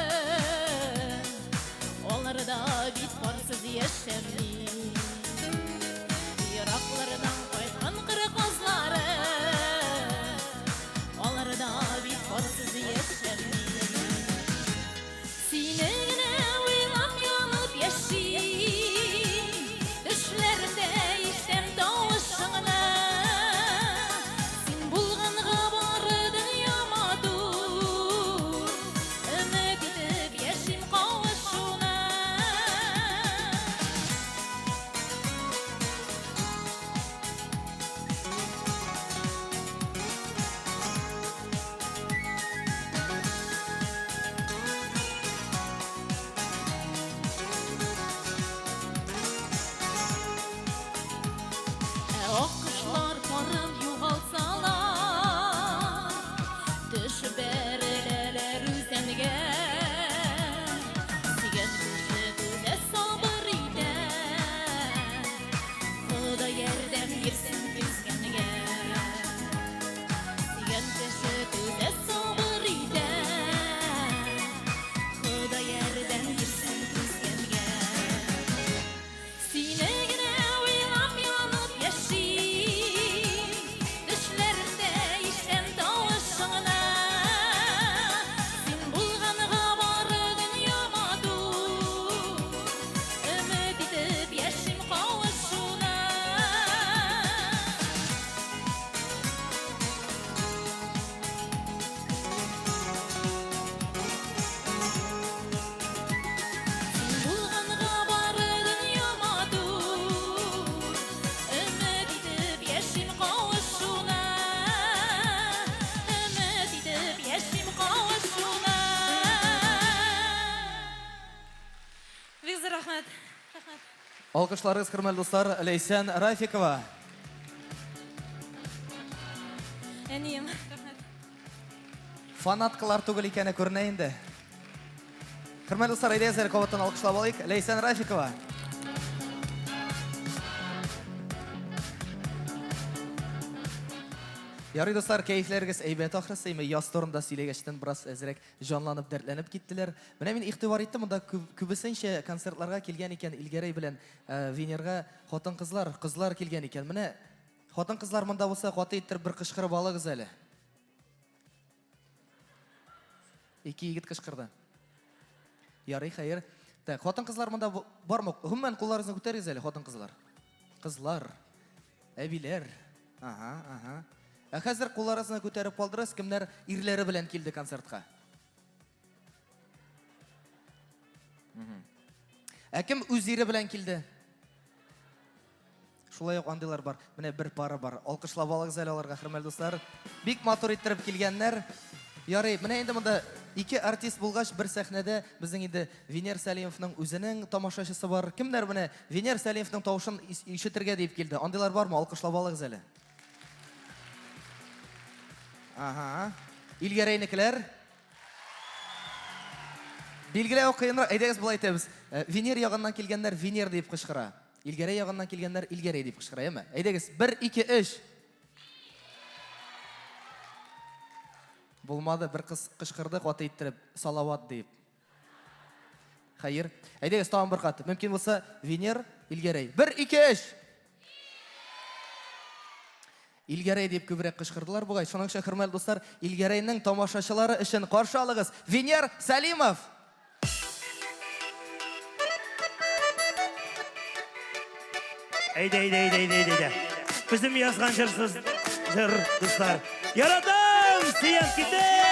алар да бит парсыз яшәми. Ераклардан кайткан кыр кызлары, алар да бит парсыз яшәми. Сине генә уйлап янып яшим, төшләрдә ишәм тавышыңны. Син булганга бары дөнья матур, өмет итеп яшим кавышуна. Аккышлар парын югалсалар, төшеп бәреләләр үзәнгә. Сөйгән кеше күзә сабыр итә, Ходай ярдәм бирсен күзгәнгә. Сөйгән кеше күзә сабыр итә, Ходай ярдәм бирсен күзгәнгә. Сине генә уйлап янып яшим, төшләрдә ишәм тавышыңны. Син булганга бары дөнья матур, өмет итеп яшим кавышуна. Син булганга бары дөнья матур, өмет итеп яшим кавышуна. Өмет итеп яшим кавышуна. Бик зур рәхмәт. Алкышларыгыз, хөрмәтле дуслар, Ләйсән Рафикова. Әнием. Фанаткалар түгел икәне күренә инде. Хөрмәтле дуслар, әйдәгез кабаттан алкышлап алыйк. Ләйсән Рафикова. Ярый достар, кәйфләрегез әйбәт ахрысы, име яз турында сөйләгәчтән бераз әзрәк җанланып, дәртләнеп киттеләр. Менә мин игътибар иттем, монда күбесенчә концертларга килгән икән, Илгәрәй белән Венерга кызлар килгән икән. Менә хатын-кызлар монда булса, каты иттереп бер кычкырып алыгыз әле. Ике егет кычкырды. Ярый, хәер. Так, хатын-кызлар монда бармы? Гомумән кулларыгызны күтәрегез әле, хатын-кызлар. Кызлар, әбиләр. Ага. Хәзер кулларыгызны күтәреп калдырыгыз, кемнәр ирләре белән килде концертка? Кем үз ире белән килде? Шулай ук андыйлар бар. Менә бер пара бар. Алкышлап алыгыз әле аларга, хөрмәтле дуслар. Бик матур иттереп килгәннәр. Ярый, менә инде монда ике артист булгач, бер сәхнәдә безнең инде Венер Сәлимовның үзенең тамашачысы бар. Кемнәр менә Венер Сәлимовның тавышын ишетергә дип килде? Андыйлар бармы? Алкышлап алыгыз әле. Ага. Илгәрәйнекеләр. Билгеләү кыенрак. Әйдәгез булай әйтәбез. Венер ягыннан килгәннәр Венер дип кычкыра. Илгәрәй ягыннан килгәннәр Илгәрәй дип кычкыра, яме? Әйдәгез, 1 2 3. Булмады, бер кыз кычкырды, каты иттереп, салават дип. Хәер. Әйдәгез, тагын бер кат. Мөмкин булса, Венер, Илгәрәй. 1 2 3. Илгәрәй дип күбрәк кычкырдылар бугай. Шуның өчен, хөрмәтле дуслар, Илгәрәйнең тамашачылары өчен каршы алыгыз. Венер Сәлимов. Әйдә. Bizim yazgan jırsız dostlar. Yaradım siyem kite.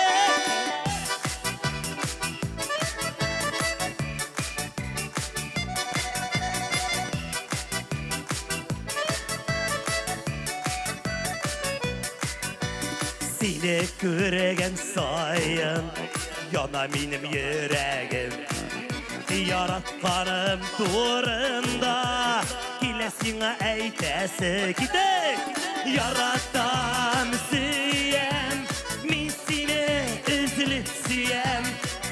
Seni göregen sayın yana benim yüreğim. Yaratkanım turunda kilesine eytesi gidek. Yaratam siyem, min seni üzülüp siyem,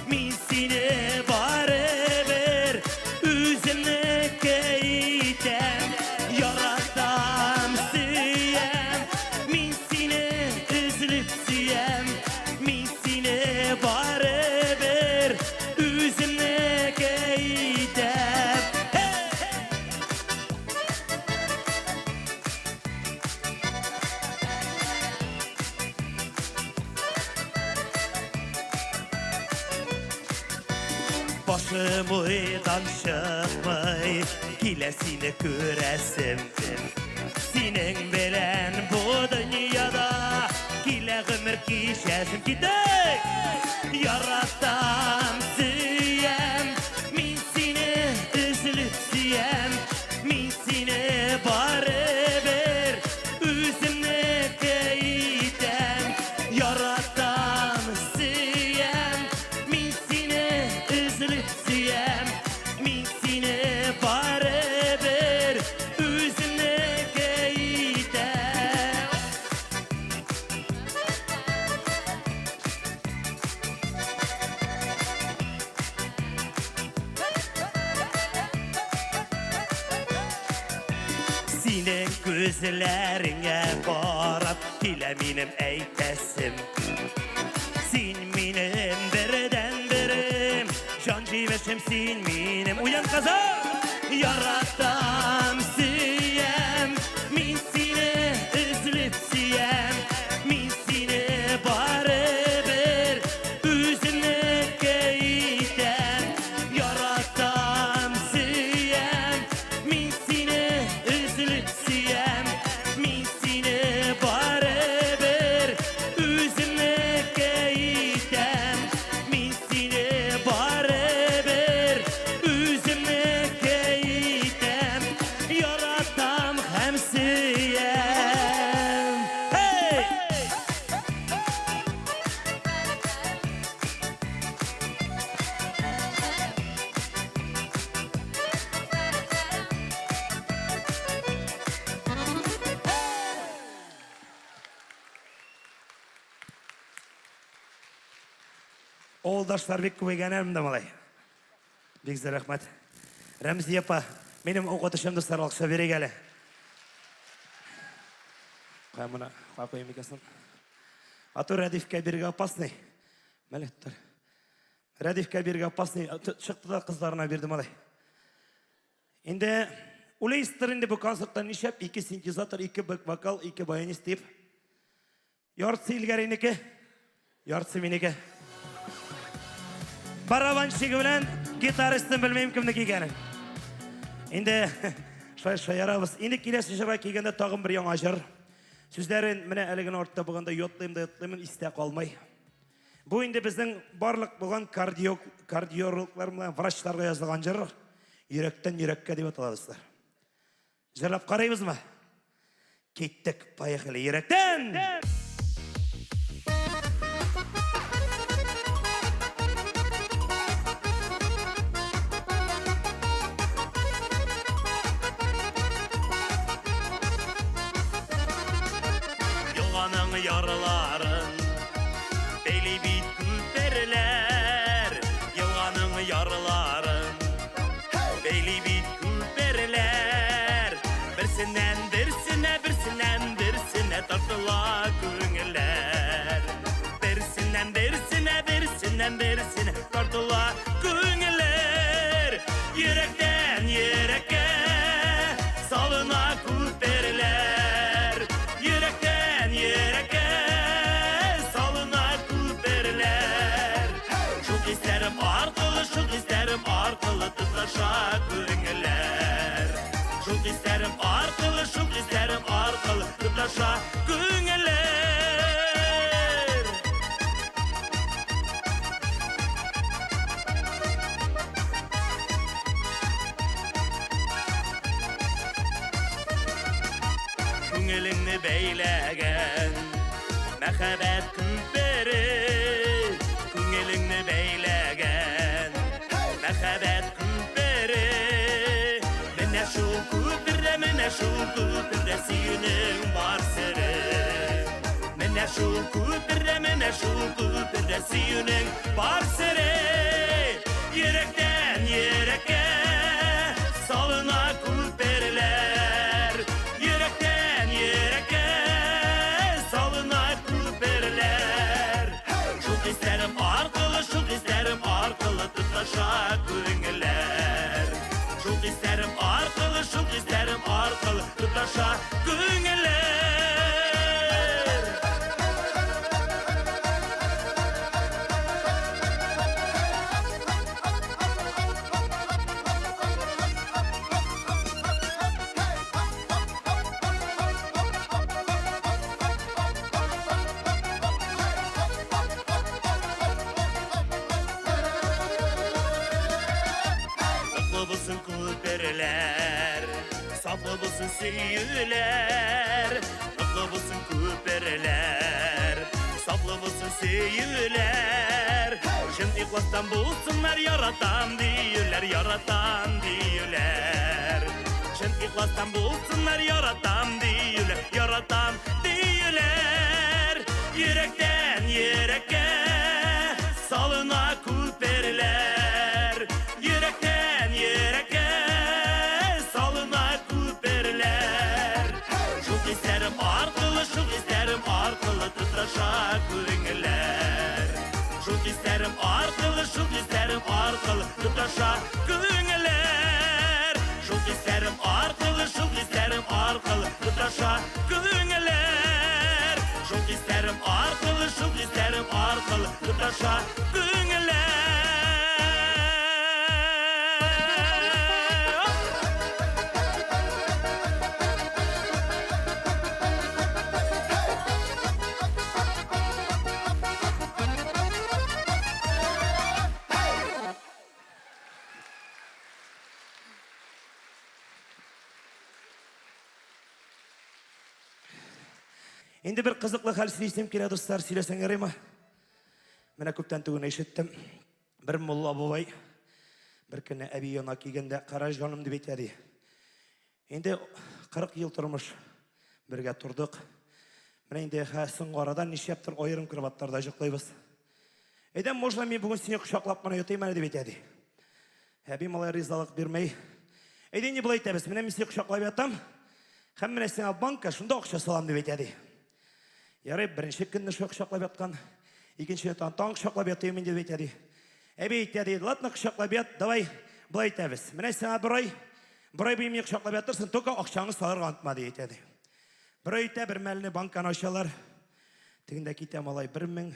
min seni bari bir üzümlü keytem. Yaratam siyem, min seni üzülüp siyem, min seni bari bir üzümlü keytem. Başımdan çıkmay, kilesini göresim. Senin bilen bu dünyada kile ömür kişesim gidek. Yaratam siyem, min seni üzülüp siyem, min seni bari bir üzümlü keytem. Yaratam siyem, min seni üzülüp siyem, min seni bari bir üzümlü keytem. Senin gözlerine karab dile benim eytesim. Sen benim birden birim, can civeşim sen benim. Uyan kazan! Yaratam siyem, min seni üzülüp siyem, min seni bari bir üzümlü keytem. Yaratam siyem, min seni üzülüp siyem, min seni bari bir üzümlü keytem. Min seni bari bir üzümlü keytem. Yaratam hem siyem. Hey! Oğuldaşlar bek көбейгәнем дә малай. Бик зур рәхмәт. Рәмзи апа, минем укытышым дуслар алкыша бирәк әле. Кая моны, кая куйым икәнсең? Аты Рәдифке берге опасный. Мәлеттер. Рәдифке берге опасный. Шықты да қыздарына бердім алай. Енді улайсыздар енді бұл концерттан нешеп, 2 синтезатор, 2 бэк-вокал, 2 баянист deyip. Яртысы ilgәрейнікі, яртысы менекі. Барабаншығы білән гитаристін білмейм кімді кейгенін. Енді шай арабыз. Енді келесі жырға келгенде тағым бір яңа жыр. Сүздерін міне әлігін ортта болғанда йотлайым істе қалмай. Бұл енді біздің барлық болған кардиологлар, врачтарға жазылған жыр. Үйректен үйрекке деп аталадыздар. Жырлап қарайбыз ма? Кеттік, поехали, үйректен! Yılğanın yarıların Beyli bit külperler Yılğanın yarıların Beyli bit külperler Birsinden birsine birsinden birsine tartıla köngüller Birsinden birsine birsinden birsine tartıla köngüller Yürekten yürekke salına külperler Yürekten yürekke salına külperler Çok isterim arkalı tutlaşa köngüller Çok isterim arkalı tutlaşa köngüller Köngülünü beylegen Mehebet külperi Köngülünü beylegen Mehebet külperi Mene şu külperde suyunun var sırrı Mene şu külperde suyunun var sırrı Yürekten yürekke salına külperler Yürekten yürekke salına külperler Çok isterim arkalı tutlaşa köngüller Çok isterim arkalı tutlaşa köngüller Saflı bulsun külperler Saflı bulsun süyüler Saflı bulsun külperler Saflı bulsun süyüler Şimdi iklastan bulsunlar yaratan diyorlar Yaratan diyorlar Şimdi iklastan bulsunlar yaratan diyorlar Yaratan diyorlar Yürekten yürekke salına külperler Yürekten yürekke salına külperler Çok isterim arkalı tutlaşa köngüller Çok isterim arkalı tutlaşa köngüller Çok isterim arkalı tutlaşa köngüller Çok isterim arkalı tutlaşa köngüller Енді бір қызықлы хәл сөйлесем келе достар, сөйлесең әрі ма? Міне көптен түгін ешіттім. Бір молла бабай, бір күні әбей ona келгенде қара жаным деп айтады. Енді 40 ел тұрмыш, бірге тұрдық. Міне енді соңғы арадан нешептір ойырым кірбаттарда жұқлайбыз. Еден, можна мен бүгін сені құшақлап қана өтейм әлі деп айтады. Әбей малай ризалық бермей. Еден не бұл айтабыз, міне мен сені құшақлап ятам. Һәм менә сиңа банка шунда акча салам дип әйтәди. Ярай, бірінші күнні шоқшақлап ятқан, екінші таң шоқлап ятуымен деп етеді. Әбейт деді, ладно, шоқлап ят, давай, бұлай тәбіз. Міне сәңа бір ай беймек шоқлап яттырсын, тоқа ақшаңыз салырға антма деп етеді. Бір айта бір мәліне банкан ашалар, тігінде кетем алай 1000,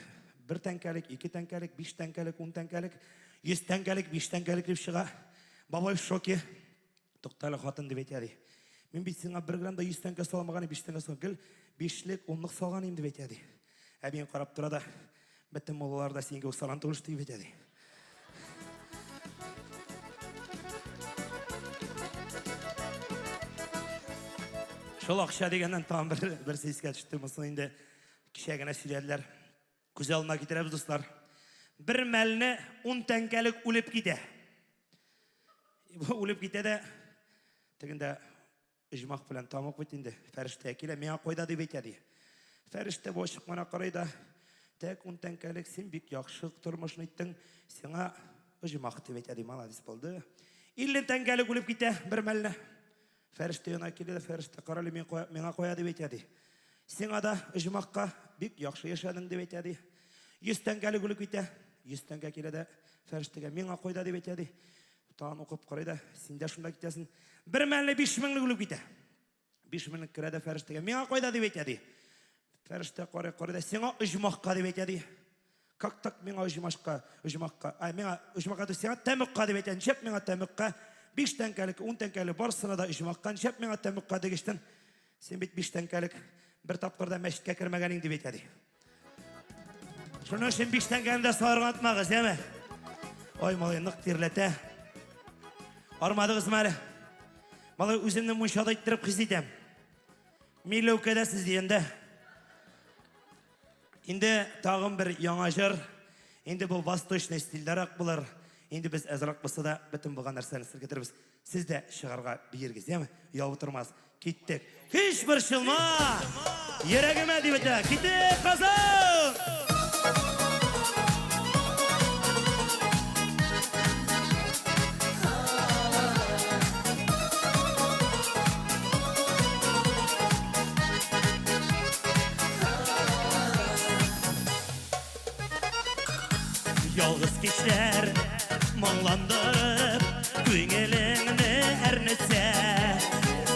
1 тәңкәлік, 2 тәңкәлік, 5 тәңкәлік, 10 тәңкәлік, 100 тәңкәлік, 5 тәңкәлік деп шыға. Бабай шоке, тоқтайлы қатын деп етеді. Мен бейсіңа 1 грамда 100 тәңкә саламағаны, 5 тәңкә салған гіл, 5-лік 10-лық салған ем деп етеді. Әбейін қарап тұрада, бітім молаларда сенге ұқсалан тұғыш деп етеді. Шол ақша дегеннен там бір сейске түшті мұсын енді кішегіне сөйледілер. Көз алына кетіребіз, достар. Бір мәліне 10 тәңкәлік өліп кете. Өліп кетеді, тігінде ұжмақ білен тамық бітінде. Фәріште әкелі, меға қойда деп етеді. Фәріште бошық мана қарайда, тәк 10 тәңкәлік сен бек яқшық тұрмышын еттің, сеңа ұжмақ деп етеді, маладис болды. 50 тәңкәлік өліп кете, бір мәліне. Фәріште өна келеді, фәріште қаралы меңа қоя деп етеді. Сен ада ұжмаққа бек яқшы ешәдің деп етеді. 100 тәңкәлік өліп кете, 100 тәңкә келеді, фәріштеге меңа қойда деп етеді. Тағын оқып қарайды, сен де шында кетесің. Бір мәліне 5000-лік өліп кете. 5000-лік кіреді фәріштеге меңа қойда деп етеді. Фәріште қарайды, сенға ұжмаққа деп етеді. Как так меңа ұжмаққа, меңа ұжмаққа деп сенға тәміққа деп етеді. Шеп меңа тәміққа. 5 тәңкәлік, 10 тәңкәлік барысына да ұжмаққан, шәп меңа тәміққа дегештен, сен бет 5 тәңкәлік бір тапқырда мәшітке кірмәгәнің деп етеді. Шының үшін 5 тәңкәлінде салырға атмағыз, әмі? Ой, малай, нық терләті. Армадығыз мәлі. Малай, өзімнің мұншада иттіріп қыз етем. Мейлі өкедесіз дейінді. Енді тағым бір яңа жыр. Енді бұл восточный стильдер-ақ бұлар. Енді біз әзірақ бұсы да бітім бұған нәрсәні сіргетірбіз. Сіз де шығарға бейіргіз, емі? Яу тұрмаз. Кеттік. Кеш бір шылма! Ерегіме дейбіті. Кеттік, қазын! Yalğız keçlər Mağlandırıb Güngəlingni ərnəsə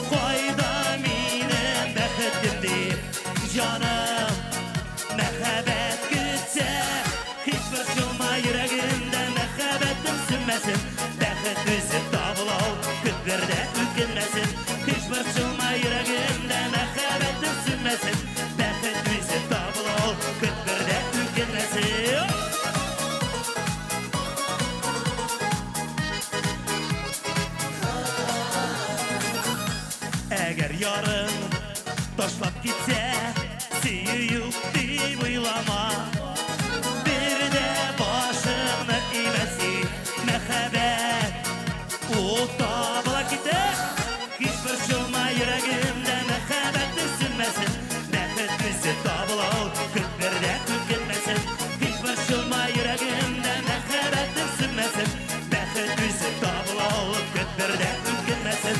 Qayda mənim bəxtimdir Canım Məhəbbət gütsə Heç bir şılma yüreğimdə Məhəbbətim sünməsin Bəxt üzüb davılav Kütlərdə ülkünməsin Heç bir şılma yüreğimdə Məhəbbətim sünməsin Bəxt üzüb davılav Kütlərdə ülkünməsin Əgər yarın taşlap gitsə Siyuyub deyib uylama Bir də başını iməsin Məhəbbət O tabıla gitə Heç bir şılma yüreğimdə Məhəbbətin sünməsin Məxət bizi tabıla ol Kütlərdə ülkünməsin Heç bir şılma yüreğimdə Məhəbbətin sünməsin Məxət bizi tabıla ol Kütlərdə ülkünməsin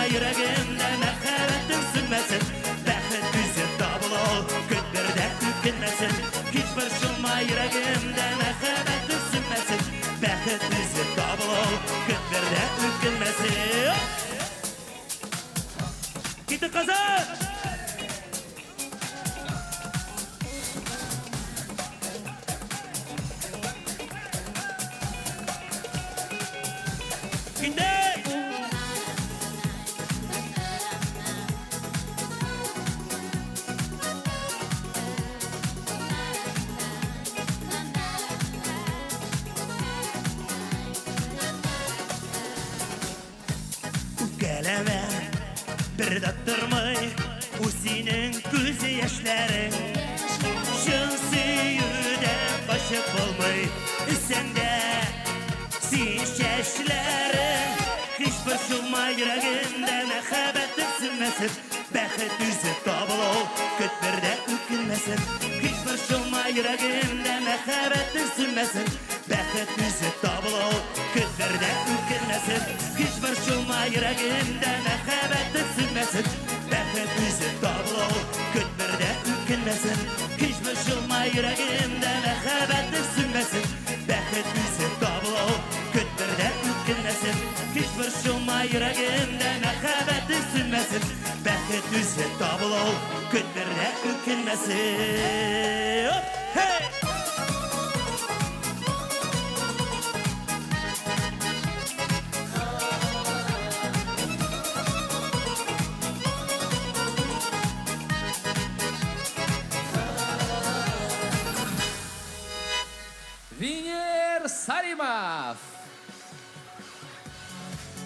Yüreğimdə məhəbbətim sünməsin Bəxət üzüb dabıl ol Kütlərdə ülkünməsin Heç bir şılma yüreğimdə məhəbbətim sünməsin Bəxət üzüb dabıl ol Kütlərdə ülkünməsin Gitti qazan! Gitti! Gələmə bir də durmay O senin göz yaşların Şın suyudan başıb olmay Səndə sen şəşlərin Heç bir şılma yüreğimdə Məhəbbətim sünməsin Bəxət üzüb dabıl ol Kütlərdə ülkünməsin Heç bir şılma yüreğimdə Məhəbbətim sünməsin Bəxət üzüb dabıl ol Kütlərdə ülkünməsin Heç bir şılma yüreğimdə Məhəbbətim sünməsin Bəxət üzüb dabıl ol Kütlərdə ülkünməsin sönmesin. Hiçbir şılma yüreğimde mehabetin sünmesin. Bәхет үзі табылау көттерде үткенмесін. Hiçbir şılma yüreğimde mehabetin sünmesin. Bәхет үзі табылау көттерде үткенмесін. Hey! Винер Салимов.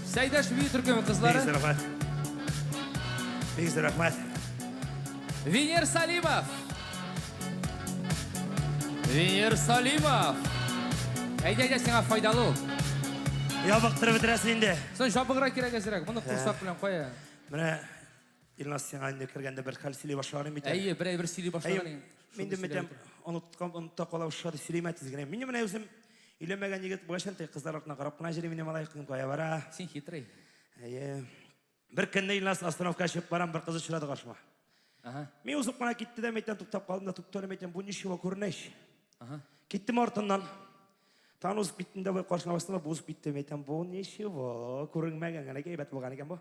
Сәйдаш би түркемен қызлары. Бегізді рахмат. Бегізді рахмат. Винер Салимов. Винер Салимов. Әйде, сеңа файдалы ол. Ябықтырып бітіресін енді. Сон жабығыра керек әзірек. Мұны құрсақ білен қоя. Міне, Илнас сен айында кіргенде бір хәл сөйлей башлағанын бейті. Әйе, бір сөйлей башлағанын. Менде метем ұнытта қола ұшады сөйлеймәт езгенем. Менде міне өзім үйленмеген егет бұғашан тек қыздар артына қарап қына жере менем алайқын қоя бара. Сен хитрый. Бір күнде Илнас остановка шығып барам, бір қызы шырады қашыма. Мен ұзып қана кетті де метен тұптап қалдым да тұптары метен бұл нешева көрінеш. Кеттім артынан. Тан ұзып кеттім де бой қашына бастыма бұл ұзып кетті метен бұл нешева көрінмеген ғана кейбәт болған екен бұл.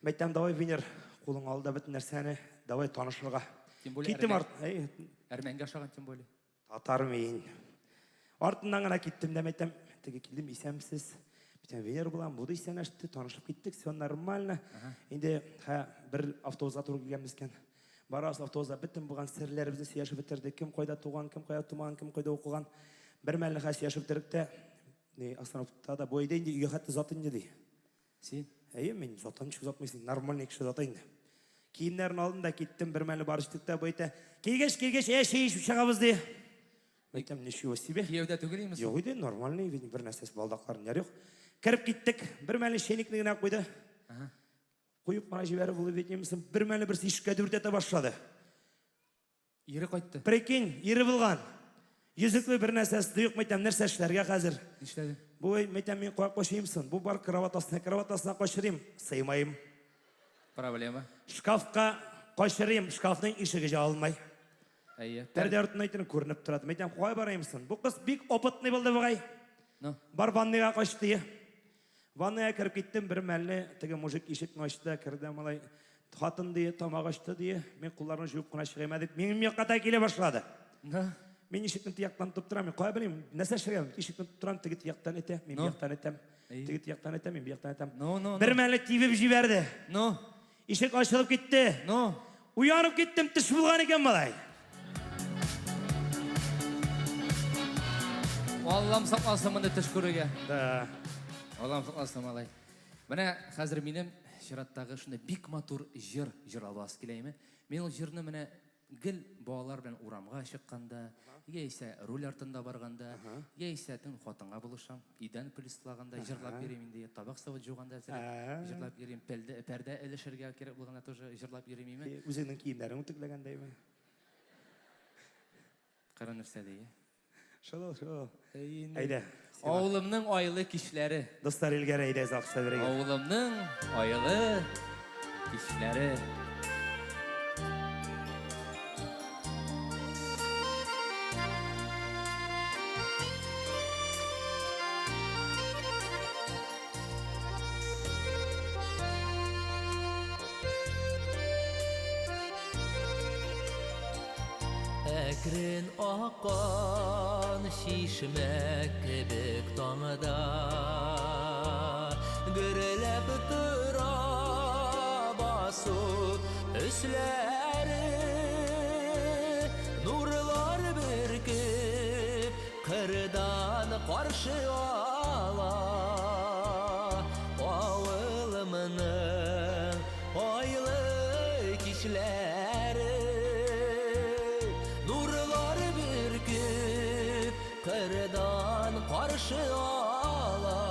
Метен давай Венер қолың алды бітін нәрсәні давай танышырға. Кеттім артынан. Әрменге ашаған тем более. Татар мен. Артынан ғана кеттім де метен теге келдім есемсіз. Бітен Венер болам, бұды исен әшті, танышып кеттік, все нормально. Енді бір автобузға тұру келгенбізкен. Барас автобузға біттім бұған сірлерімізді сияшып бітірді. Кім қойда туған, кім қойда тумаған, кім қойда оқыған. Бір мәлі сияшып бітірікті. Астанаптада бойда енді үйе қатты затын деді. Сен? Мен затын шық затмайсың, нормальный кіші затайын. Кейімдерін алдым да кеттім, бір мәлі барыштықта бойда. Келгеш, шейішіп шағабызды. Айтам, нешеу себе? Киевде түгілейміз? Жоқ үйде, нормальный, бір нәрсесі балдақларын нәр жоқ. Кіріп кеттік, бір мәлі шенікнігін ақ қойды. Қойып қана жібәрі бұл етемісін, бір мәлі бір сишікке дүртеті башылады. Ері қайтты? Прекин, ері бұлған. Езіклі бір нәрсесі дұйық мәйтем нәрсәшілерге қазір. Нештеді? Бұл мәйтем мен қояқ қошайымсын, бұл бар кроватасына қошырым, саймайым. Проблема? Шкафқа қошырым, шкафның ішігі жауылмай. Пәрде артын айтыны көрініп тұрады. Мәйтем қой барайымсын. Бұл қыз бик опытный болды бұғай. Бар ванныға қошты. Ванныға кіріп кеттім, бір мәлі тігі мұжик ешетін ашты, кірді малай қатын дейі, тамақ ашты дейі. Мен құлларын жуып құна шығаймадық. Менің мен қата келе башылады. Мен ешіктің тияқтан тұп тұрам, мен қой білейм, нәрсе шығайым. Ешіктің тұрам, тігі тияқтан етем, мен бияқтан етем. Тігі тияқтан етем, мен бияқтан етем. Бір мәлі тивіп жіберді. Ешік ашылып кетті. Уянып кеттім, түш болған екен малай. Аллам сақласым мұнды түш көреге. Аллам сақласым алай. Міне қазір менің жыраттағы шындай бик матур жыр албасы келейме. Мен ол жырны міне гіл балалар білен урамға шыққанда, ейсе рөл артында барғанда, ейсе тің қотынға бұлышам, иден пүлістілағанда жырлап беремін де, табақ сауыт жоғанда жырлап беремін, пәрді әлішерге керек болғанда тоже жырлап беремейме. Өзіңнің кейіндерің үтіклегендей ме? Қара нәрсе дейі. Шол. Әйді. Ауылымның айлы кішілері. Достар елгер әйді зақша береге. Ауылымның айлы кішілері. Әкрен аққан шишмәк кебек таңыда гүрелеп тұра басу үсләре нурлар бүркіп қырдан қаршы ала ауылымның айлы кишләре Kırdan karşı ala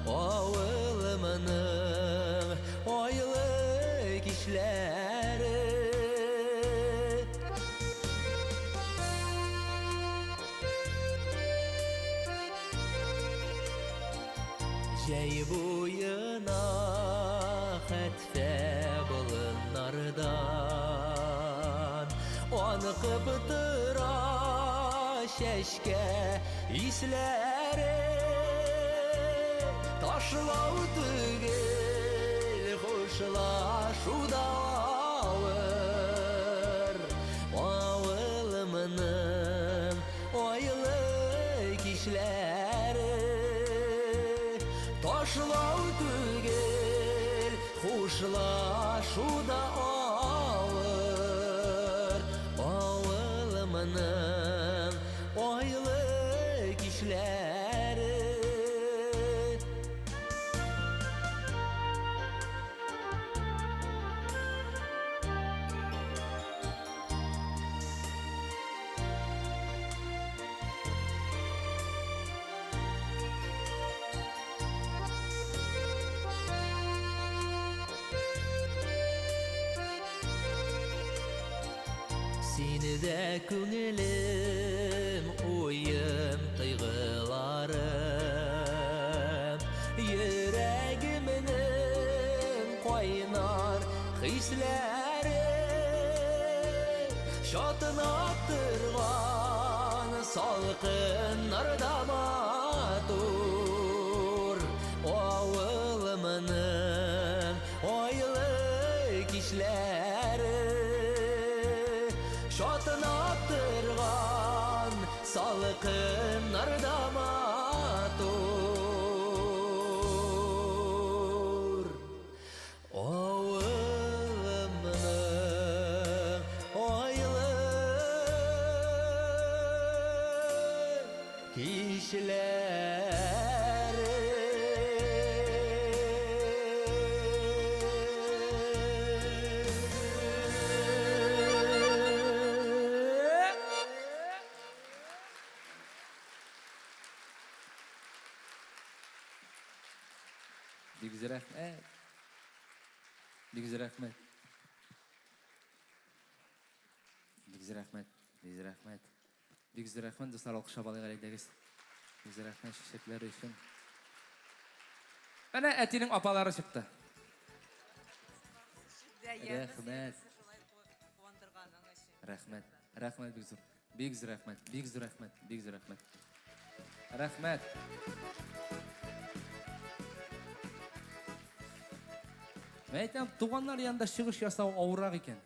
Ağılımının aylı kişileri Jey boyuna xətfə bulunlarda basıp tıra şeşke isleri taşlav tügel hoşlaşu dağır Ağılımının oylı kişileri taşlav tügel hoşlaşu dağır Ağılımının oylı kişileri Seni de küngelim uyum kıygılarım Yüreğiminin koynar hisleri Şatın attırgan salkınlarda matur Oğulımının oylı kişileri Şatın attırgan salkınlarda matur Oğulımının oylı kişileri Bir güzel rahmet. Bir güzel rahmet. Bir güzel rahmet. Bir güzel rahmet. Bir güzel rahmet. Dostlar alkışlap alayıq aleydəgiz. Bir güzel rahmet çiçekler için. Bana etinin apaları çıktı. Rahmet. Rahmet. Rahmet bir güzel. Bir güzel rahmet. Bir güzel rahmet. Bir güzel rahmet. Rahmet. Ben aytам, туғандар янында шығыш жасау ауырақ екен.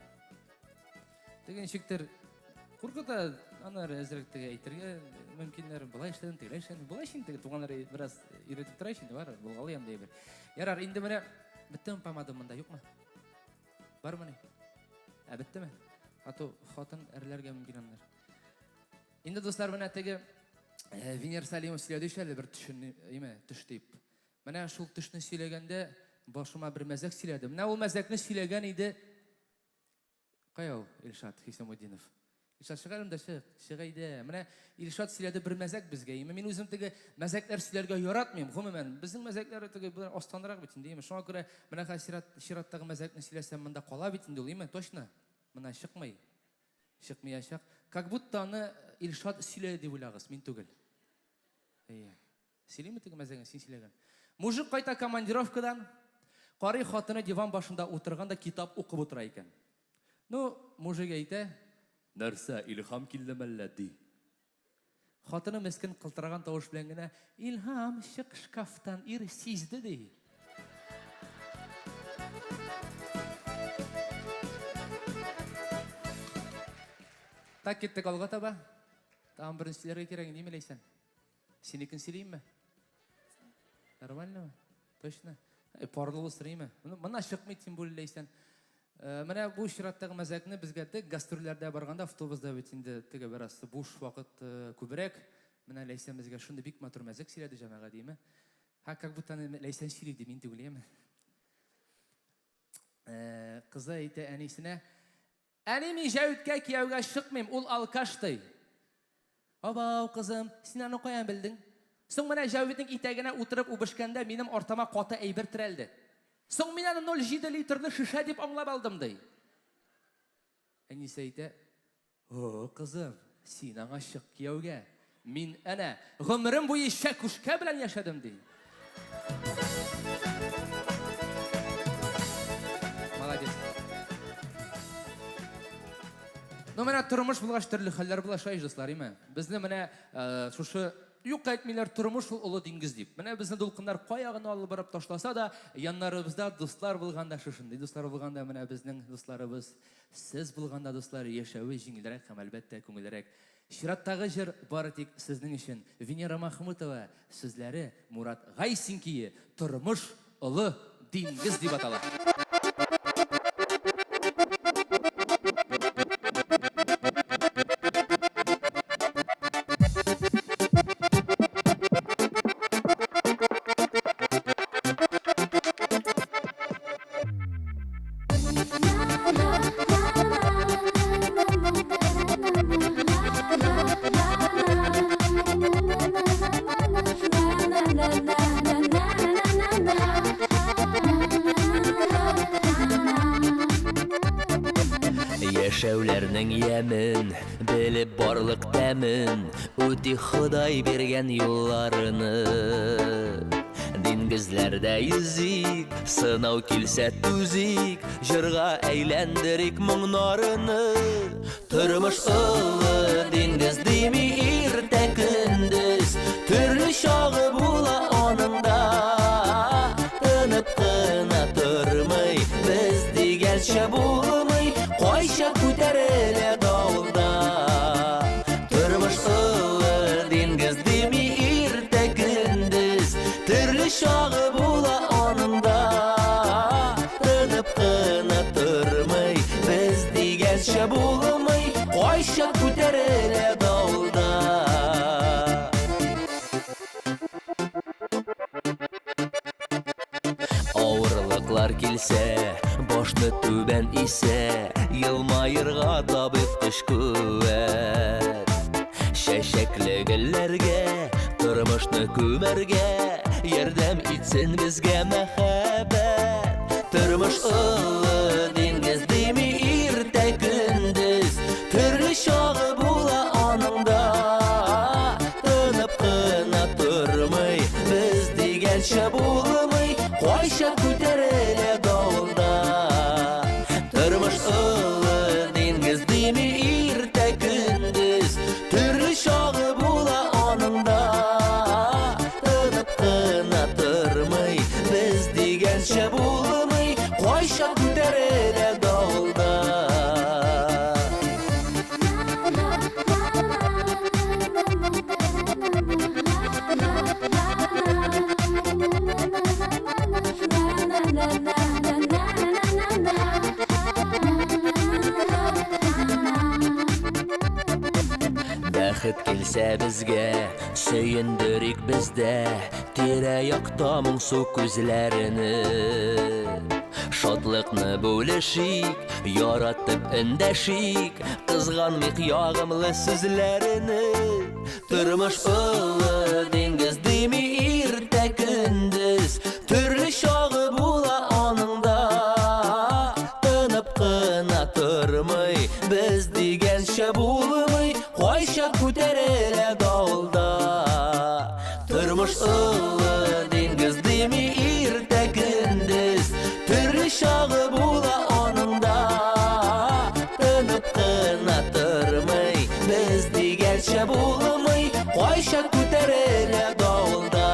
Деген шектер қорқыта анар әзіректігі әйтерге мүмкіндер бұлай іштедім, тегілай іштедім. Бұлай ішін тегі туғандар біраз үйретіп тұрай ішінде бар, бұлғалы емдей бір. Ярар, енді міне бітті ме помада мұнда, yok ма? Бар ма не? Бітті ме? Ату қатын әрлерге мүмкін анар. Енді достар міне тегі Венер Салимов сөйледі шәлі бір түш дейіп. Міне шул түшні сөйлегенде Başıma bir məzək silədim. Nə o məzəkni siləyən idi? Qayav, İlşad Hisamudinov. İlşad шығарым da шығайды. Mənə İlşad silədi bir məzək bizgə. Мен өзім тегі məzəklər silərgə yaratmayım. Mən біздің məzəkləri тегі останырақ бітін деймін. Шуңа görə mənə Şirаттағы məzəkni siləсəm мында қала бітін деймін. Точно? Мына шықмай. Шықмаяшақ. Как будто аны İlşad siləyді деп ойлағыз. Мен түгіл. Siləyме тегі məzәгін сен siləyген? Мужик қайта командировкадан Қари хатыны диван башында отырғанда китап оқып отыра екен. Мужик әйті, нәрсә, илхам килдемәллә ди. Хатыны мескен қылтыраған тауыш белән генә, илхам шық шкафтан ир сизді ди. Так кеттік алға таба. Тағын біріншілерге керегін деймі лейсен? Сенекін селейін ме? Нормально ма? Точно? Парлы сұрайым ма? Мұна шықмайды тем более лейсен. Міне бұл Шираттағы мәзәкіні бізге гастроллерде барғанда автобусда бетінде тігі бірасы буш вақыт көбірек. Міне лейсен бізге шынды бик матур мәзәк силеді жамаға деймі. Как будто лейсен силейді мен түгілеймі. Қызы әйті әнесіне, әне мен жәуітке кияуға шықмайым, ол алкаштай. Абау қызым, сен аны қоян білдің? Соң міне жәуітің итәгіне отырып ұбышканда менің ортама қоты әйбір тірәлді. Соң мен аны 0,7 литрлі шиша деп аңлап алдымдай. Әнесі әйті, о, қызым, сен аңа шық кияуға. Мен әне, ғұмырым бойы шәкушка білән яшадым дей. Молодец. Ну, менә тормыш булгач төрле хәлләр була шай дуслар, име? Безне менә шушы юк әйтмиләр тормыш ул олы диңгез дип. Менә безне дулкыннар кая гына алып барып ташласа да, яннарыбызда дуслар булганда шушындый дуслар булганда менә безнең дусларыбыз, сез булганда дуслар яшәве җиңелрәк һәм әлбәттә күңелрәк. Чираттагы җыр бары тик сезнең өчен. Венера Махмутова сүзләре, Мурат Гайсинкие тормыш олы диңгез дип атала. Яшәүләрнең ямен, белеп барлык тәмен, үти Ходай биргән юлларыны. Диңгезләрдә йөзик, сынау килсә түзик, җырга әйләндерик моңнарыны. Тормыш олы диңгез дими иртә көндез, төрле чагы була анында. Тынып кына тормый, без дигәнчә булмый, кайча күтәрелә давылда. Тормыш олы диңгез дими иртә көндез, төрле чагы була анында. Тынып кына тормый, без дигәнчә булмый, кайча күтәрелә давылда. Авырлыклар килсә, башны түбән исә, елмаерга табып көч куәт. Чәчәкле гөлләргә, тормышны күмәргә, ярдәм итсен безгә мәхәббәт. Тормыш олы диңгез дими иртә көндез, төрле чагы була анында. Тынып кына тормый, без дигәнчә булмый, кайча күтәрелә давылда. Тормыш олы диңгез дими иртә көндез, төрле чагы була анында. Тынып кына тормый, без дигәнчә булмый, кайча күтәрелә давылда. Бәхет килсә безгә, сөендерик бездә, тирә-якта моңсу күзләрне. Шатлыкны бүлешик, яратып эндәшик, кызганмыйк ягымлы сүзләрне. Тормыш олы диңгез дими иртә көндез, төрле чагы була анында. Тынып кына тормый, без дигәнчә булмый, кайча күтәрелә давылда. Тормыш олы диңгез дими иртә көндез, төрле чагы була анында. Тынып кына тормый, без дигәнчә булмый, кайча күтәрелә давылда.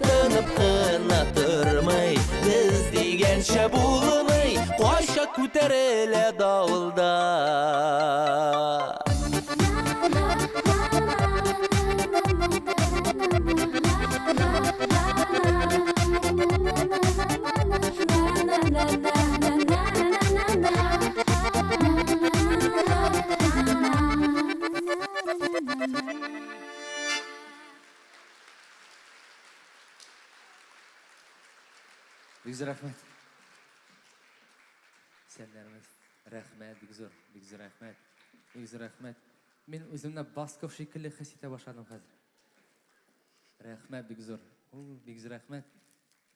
Тынып кына тормый, без дигәнчә булмый, кайча күтәрелә давылда. Бик зур рәхмәт. Сәлләрегез. Рәхмәт, бик зур рәхмәт. Бик зур рәхмәт. Мин үземне Басков шикелле хис итә башладым хәзер. Рәхмәт, бик зур. Бик зур рәхмәт.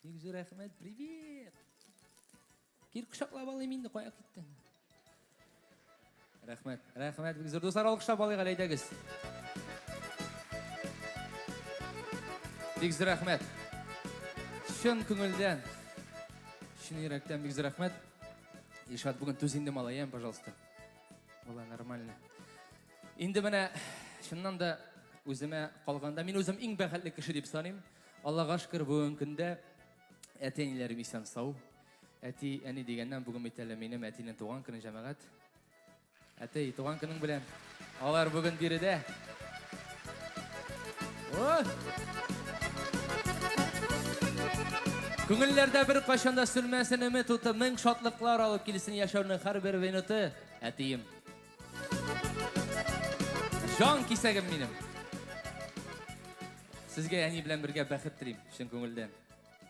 Бик зур рәхмәт. Привет. Кил кочаклап алайым инде, кая киттең? Рәхмәт. Рәхмәт, бик зур. Дуслар, алкышлап алыйк, әйдәгез. Бик зур рәхмәт. Чын күңелдән, чын йөрәктән бик зур рәхмәт. Ишат, бүген түз инде малаем, пожалуйста. Ола нормально. Инде менә шуннан да үземә калганда мин үзем иң бәхетле кеше дип саныйм. Аллага шөкер бүгенге көндә әти-әниләрем исән сау. Әти, әни дигәннән бүген бит әле минем әтинең туган көне җәмәгать. Әти, туган көнең белән. Алар бүген биредә. Күңелләрдә бер кашанда сүрмәсен өмет уты, мең шатлыклар алып килсен яшәүнең һәр бер минуты. Әтием. Жан кисәгем минем. Сезгә әни белән бергә бәхет телим, чын күңелдән.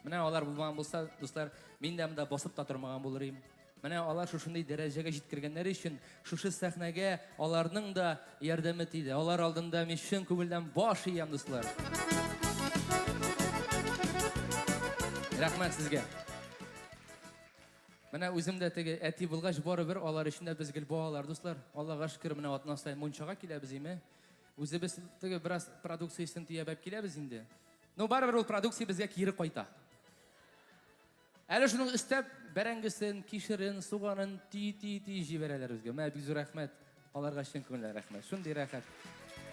Менә алар булмаган булса, дуслар, мин дә монда басып та тормаган булыр идем. Менә алар шушындай дәрәҗәгә җиткергәннәр өчен шушы сәхнәгә аларның да ярдәме тиде. Алар алдында мин чын күңелдән баш иям, дуслар. Рәхмәт сезгә. Менә үзем дә теге әти булгач барыбер алар өчен дә без гел балалар, дуслар. Аллага шөкер, менә атнасай мунчага киләбез име. Үзебез теге бераз продукциясын тиябәп киләбез инде. Ну барыбер ул продукция безгә кире кайта. Әле шуның өстәп бәрәңгесен, кишерен, суганын ти җибәрәләр безгә. Менә бик зур рәхмәт. Аларга чын күңелдән рәхмәт. Шундый рәхәт.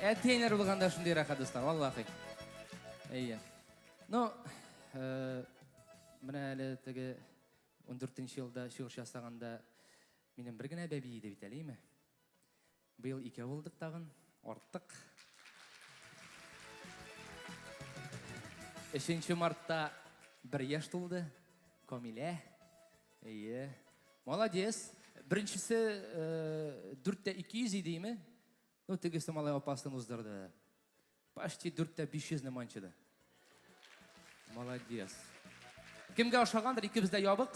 Әтәйләр булганда шундый рәхәт, дуслар, валлаһи. Әйе. Ну, менә әле теге 14нче елда чыгыш ясаганда минем бер генә бәби иде бит әлеме? Быел 2 булдык тагын, арттык. 3 мартта 1 яшь тулды. Камилә. Әйе. Молодец. Беренчесе 4тә 200 идеме? Ну, тегесе малай апасын уздырды. Почти 4тә 500 манчыды. Молодец. Кемгә ошагандыр, икебез дә ябык.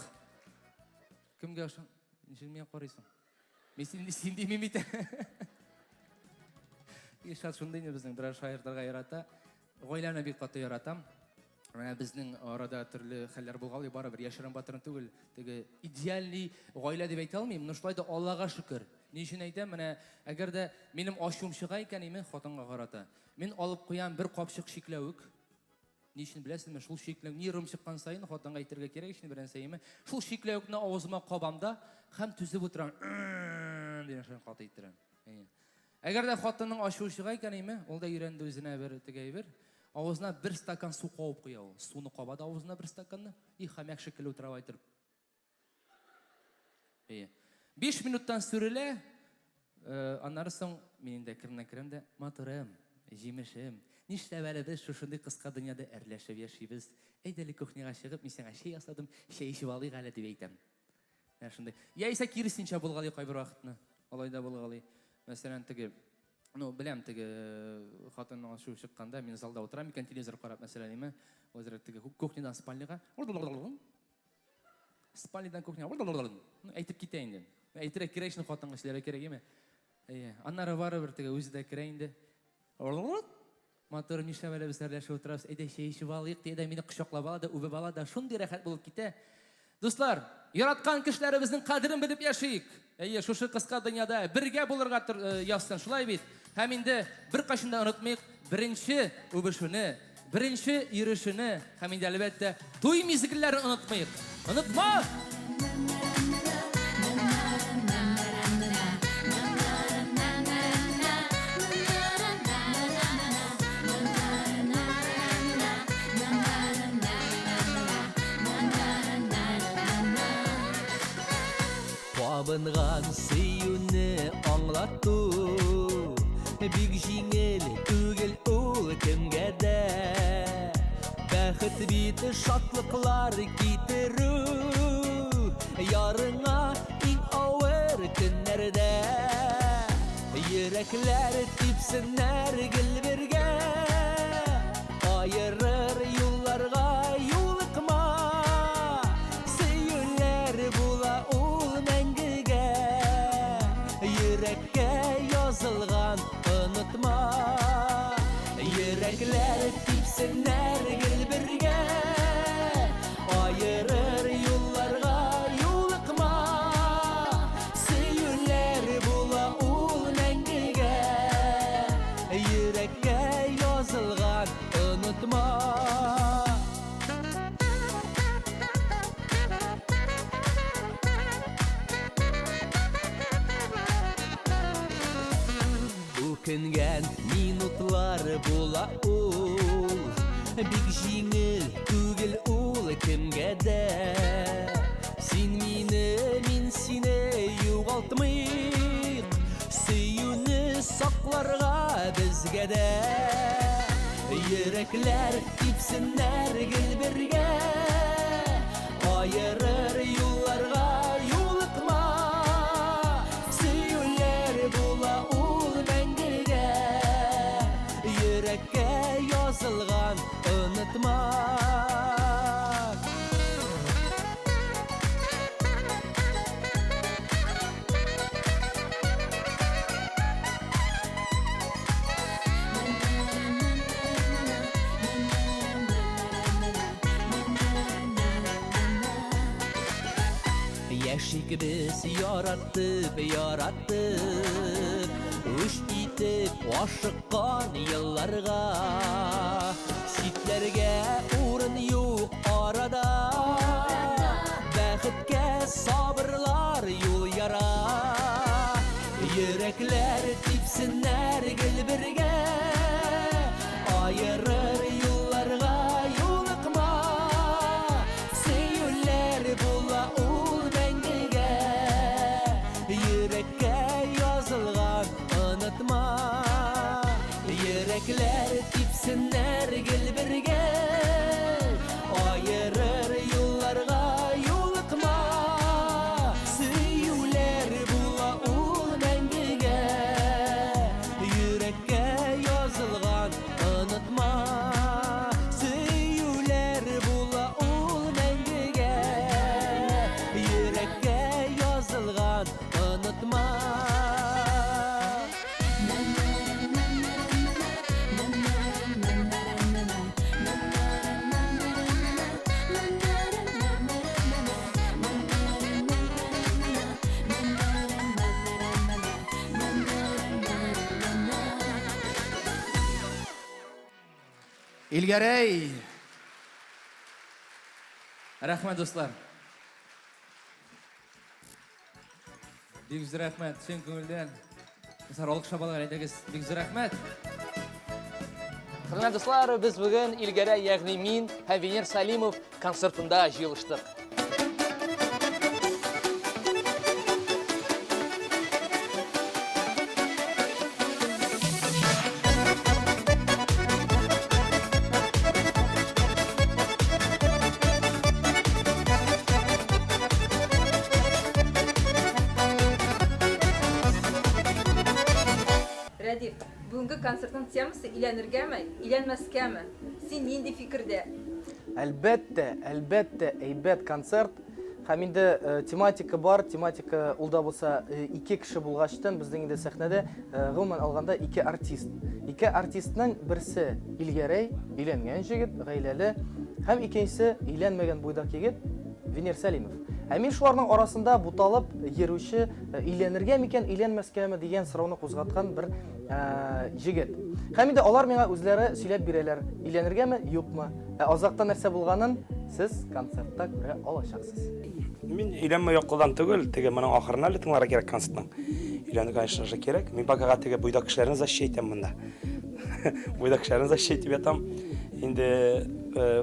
Кемгә ошаган? Ничек миңа карыйсың? Мен син димим бит. Ишат шундый безнең бер шаяртырга ярата. Гаиләне бик каты яратам. Менә безнең арада төрле хәлләр булган, барыбер яшерен батырын түгел. Теге идеальный гаилә дип әйтә алмыйм. Но шулай да Аллага шөкер. Ни өчен әйтәм? Менә әгәр дә минем ачуым чыга икән, мен хатынга карата. Мин алып куям бер капчык шикләвек. Ни өчен беләсезме? Шул шикләү нирым чыккан сайын хатынга әйтергә кирәк өчен берән сәйме. Шул шикләвекне авызыма кабамда һәм түзеп утырам. Дигән шуны каты иттерәм. Әгәр дә хатынның ачуы чыга икән, ул да өйрәнде үзенә бер тегәйбер. Авызына 1 стакан су кабып куя ул. Суны кабада авызына 1 стаканны. И хәмәк шикелле утырып айтырып. 5 минуттан сүрелә. Аннары соң мин инде керем дә, матурым, җимешем. Нишләп әле без шушындый кыска дөньяда әрләшеп яшибез? Әйдәле кухняга чыгып, мин сиңа чәй ясадым, чәй эчеп алыйк әле дип әйтәм. Менә шундый. Яисә киресенчә булгалый кайбер вакытны. Алай да булгалый. Мәсәлән, теге беләм, теге хатынның ачуы чыкканда, мин залда утырам икән, телевизор карап, мәсәлән, име, өзрә теге кухнядан спальняга. Спальнядан кухняга. Әйтеп китә инде. Әйтергә кирәк шуны хатынга эшләргә кирәк име? Аннары барыбер теге үзе дә керә инде. Матур нишләп әле без әрләшеп утырабыз? Әйдә чәй эчеп алыйк, диде, мине кочаклап ала да, үбеп ала да, шундый рәхәт булып китә. Дуслар, яраткан кешеләребезнең кадерен белеп яшик. Әйе, шушы кыска дөньяда бергә булырга язсын, шулай бит. Һәм инде бер кашында онытмыйк, беренче үбешүне, беренче ирешүне, һәм инде әлбәттә туй мизгелләрен онытмыйк. Онытма! Табынган сөюне аңлату бик җиңел түгел ул кемгә дә. Бәхет бит шатлыклар китерү ярыңа иң авыр көннәрдә. Йөрәкләр типсеннәр гел бергә, айырыр юлларга юлыкма. Сөюләр була ул мәңгегә, йөрәккә язылган онытма. Йөрәкләр типсеннәр гел бергә, айырыр юлларга юлыкма. Сөюләр була ул мәңгегә, йөрәккә язылган онытма. өкінген минутлар була ул. Бик жеңіл түгел ул кімге дә. Син мине, мин сине юғалтмыйк, сөюне сакларга безгә дә. Йөрәкләр типсеннәр гел бергә, айырыр юлларга юлыкма. Сөюләр була ул мәңгегә, йөрәккә язылган онытма. Яшик без яратып, үш итеп ашыккан елларга. Ситләргә урын юк арада, бәхеткә сабырлар юл яра. Йөрәкләр типсеннәр гел бергә, айырыр юлларга юлыкма. Сөюләр була ул мәңгегә, йөрәккә язылган онытма. Йөрәкләр типсеннәр гел бергә, айырыр юлларга юлыкма. Сөюләр була ул мәңгегә, йөрәккә язылган онытма. Сөюләр була ул мәңгегә, йөрәккә язылган онытма. Илгәрәй! Рәхмәт, дуслар. Бик зур рәхмәт, чын күңелдән. Дуслар, алкыш шабалар әйтегез. Бик зур рәхмәт. Хөрмәтле дуслар, без бүген Илгәрәй, ягъни мин һәм Венер Салимов концертында җыелыштык. Рәдиф, бүгінгі концерттың темасы иленергәме, иленмәскәме? Син нинди фикердә? Әлбәттә, әйбәт концерт. Һәм инде тематика бар, тематика ул да булса 2 кеше булгачтан безнең инде сәхнәдә гомумән алганда 2 артист. 2 артистның берсе Илгәрәй, өйләнгән җегет, гаиләле, һәм икенчесе өйләнмәгән буйдак егет Венер Салимов. Ә мин шуларның арасында буталып йөрүче, өйләнергә микән, өйләнмәскәме дигән сорауны кузгаткан бер җегет. Һәм инде алар миңа үзләре сөйләп бирәләр, өйләнергәме, юкмы? Азакта нәрсә булганын сез концертта күрә алачаксыз. Мин өйләнмәй якылдан түгел, теге моның ахырына әле тыңларга кирәк концертның. Өйләнү конечно же кирәк. Мин бакага теге буйдак кешеләрне защитим монда. Буйдак кешеләрне защитим ятам. Инде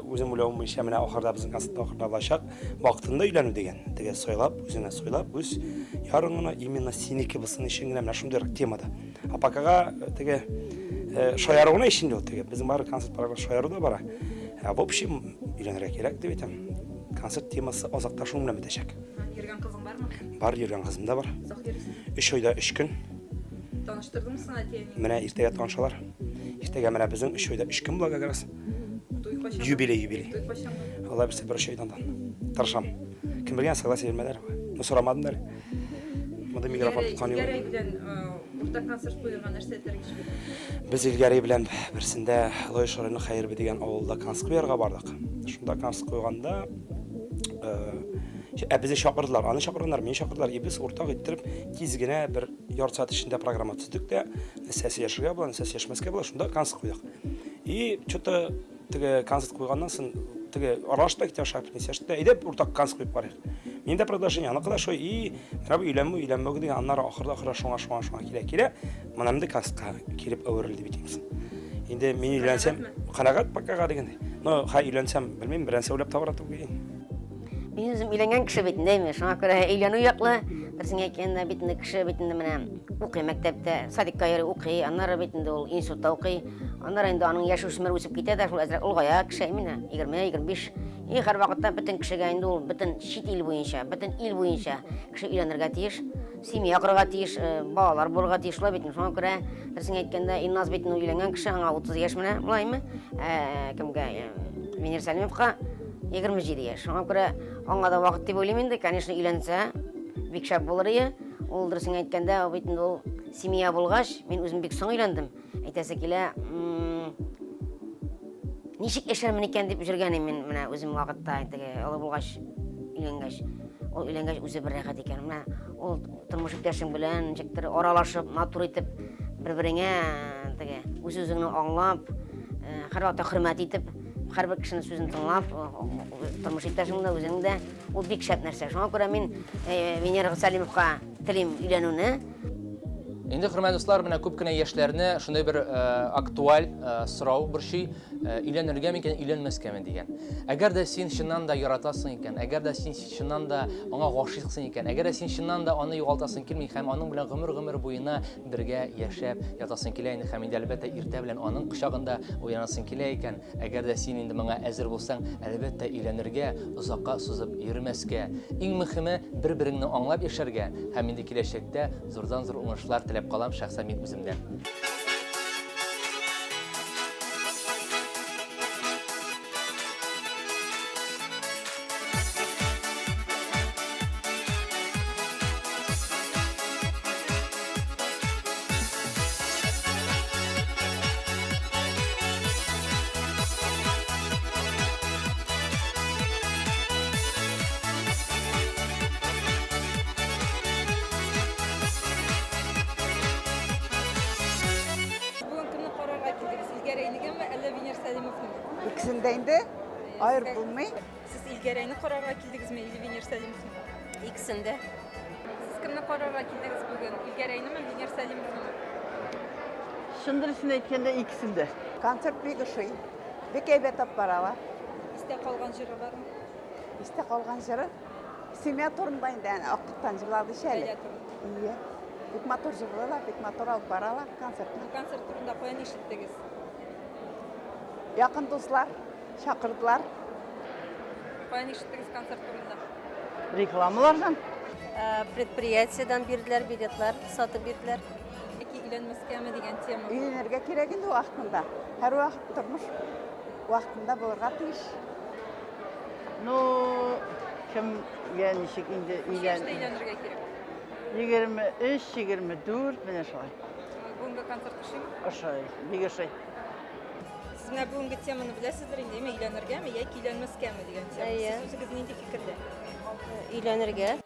үзем уйлавым буенча менә ахырда безнең концертта ахырда булачак. Вакытында өйләнү дигән. Теге сойлап, үзенә сойлап, үз ярыңны именно синеке булсын өчен генә менә шундый темада. А бакага теге шаярыгына өчен дә теге безнең бар концерт программасы шаяру да бара. В общем, өйләнергә кирәк дип әйтәм. Концерт темасы азакта шуның белән бетәчәк. Йөргән кызың бармы? Бар, йөргән кызым да бар. Сак йөрсен. 3 айда 3 көн. Таныштырдыңмы син әтиәне? Менә иртәгә танышалар. Иртәгә менә безнең 3 айда 3 көн була гәрәс. Туй качан? Юбилей. Туй качан? Алла берсе бер айдан. Тырышам. Кем белгән согласие бирмәләр. Ну сорамадым да. Монда микрофон тоткан юк. Илгәрәй белән уртак концерт куйырга нәрсә әйтергә җибәрә? Без Илгәрәй белән берсендә Лоеш районы Хәйрби дигән авылда концерт куярга бардык. Шунда концерт куйганда безне чакырдылар, аны чакырганнар, мине чакырдылар. Без уртак иттереп тиз генә бер ярты саат эчендә программа төздек дә, сәсе яшәргә була, сәсе яшмәскә була, шунда концерт куйдык. И что-то теге концерт куйганнан соң теге арашта китә шапнесе шта әйдә уртак конспект бар. Миндә предложение аны кыла шой и раб өйләнмәү дигән аннары ахырда шуңа килә. Монамды каска килеп әверелде битемсен. Инде мин өйләнсәм канагат пакага дигәндә. Но өйләнсәм белмим берәнсә уйлап табыратып килгән. Мин үзем өйләнгән кеше бит инде, шуңа күрә өйләнү яклы. Берсен әйткәндә бит инде кеше бит инде менә укый мәктәптә, садикка йөри укый, аннары бит инде ул институтта укый. Аннары инде аның яшы үсмер үсеп китә дә, шул әзрәк улгая кеше менә 20-25. И һәр вакытта бөтен кешегә инде ул бөтен чит ил буенча, бөтен ил буенча кеше өйләнергә тиеш, семья корырга тиеш, балалар булырга тиеш ла бит. Шуңа күрә берсен әйткәндә Илназ бит инде өйләнгән кеше, аңа 30 яшь менә, булаймы? Кемгә? Венер Сәлимовка 27 яшь. Шуңа күрә аңа да вакыт дип уйлыйм инде, конечно, өйләнсә бик шәп булыр иде. Ул дөресен әйткәндә, бит инде ул семья булгач, мин үзем бик соң өйләндем. Әйтәсе килә, ничек эшләрмен икән дип жүргәнем мин менә үзем вакытта теге олы булгач өйләнгәч. Ул өйләнгәч үзе бер рәхәт икән. Менә ул тормыш иптәшең белән ничектер аралашып, матур итеп, бер-береңә теге үз-үзеңне аңлап, һәрвакытта хөрмәт итеп, һәрбер кешенең сүзен тыңлап, тормыш иптәшең дә үзең дә ул бик шәп нәрсә. Шуңа күрә мин Венера Сәлимовка телим өйләнүне. Инде хөрмәтле дуслар, менә күп кенә яшьләрне шундый бер актуаль сорау борчый, өйләнергә микән, өйләнмәскәме дигән. Әгәр дә син чыннан да яратасың икән, әгәр дә син чыннан да аңа гашыйксың икән, әгәр дә син чыннан да аны югалтасың килми һәм аның белән гомер буена бергә яшәп ятасың килә инде һәм инде әлбәттә иртә белән аның кочагында уянасың килә икән, әгәр дә син инде моңа әзер булсаң, әлбәттә өйләнергә, озакка сузып йөрмәскә. Иң мөһиме бер-береңне аңлап яшәргә һәм инде киләчәктә зурдан-зур уңышлар теләп калам шәхсән мин үземдән. İkisinde indi, ayır bulmayı. Siz İlgeray'ını kararga kildiniz mi? İli Viner Salimов'un? İkisinde. Siz kimle kararga kildiniz bugün? İlgeray'ını mı? Viner Salimов'un mu? Şındırısını etkende ikisinde. Konser bir kışıyı. Bir keybet ap barava. İste kalgan jırı var mı? İste kalgan jırı. Semya turundayın da yani akıttan jırladı şeyle. İyi. Bir motor jırlalar, bir motor alıp barava konsertine. Bu konser turunda koyan işittiniz? Yakın dostlar şakırdılar. Koyan işittiniz konser turunda? Reklamlardan. Предприятиядан бирдилер, билетлар сатып бирдилер. Peki ilenmezke mi degen tema? İlenirge keregindi vaktinde. Her vakit durmuş. Vaktinde bulurga tiyiş. No, kim yani şekilde Kaç yaşta ilenirge kerek? 23, 24 mene şoy. Bugünkü konser kışı mı? Aşağı, bir şey. Siz ne bugünkü temаны bilesizdir indi mi? İlenirge mi? Yaki ilenmezke mi degen tema? Siz özünüz neydi fikirde? Үйленерге.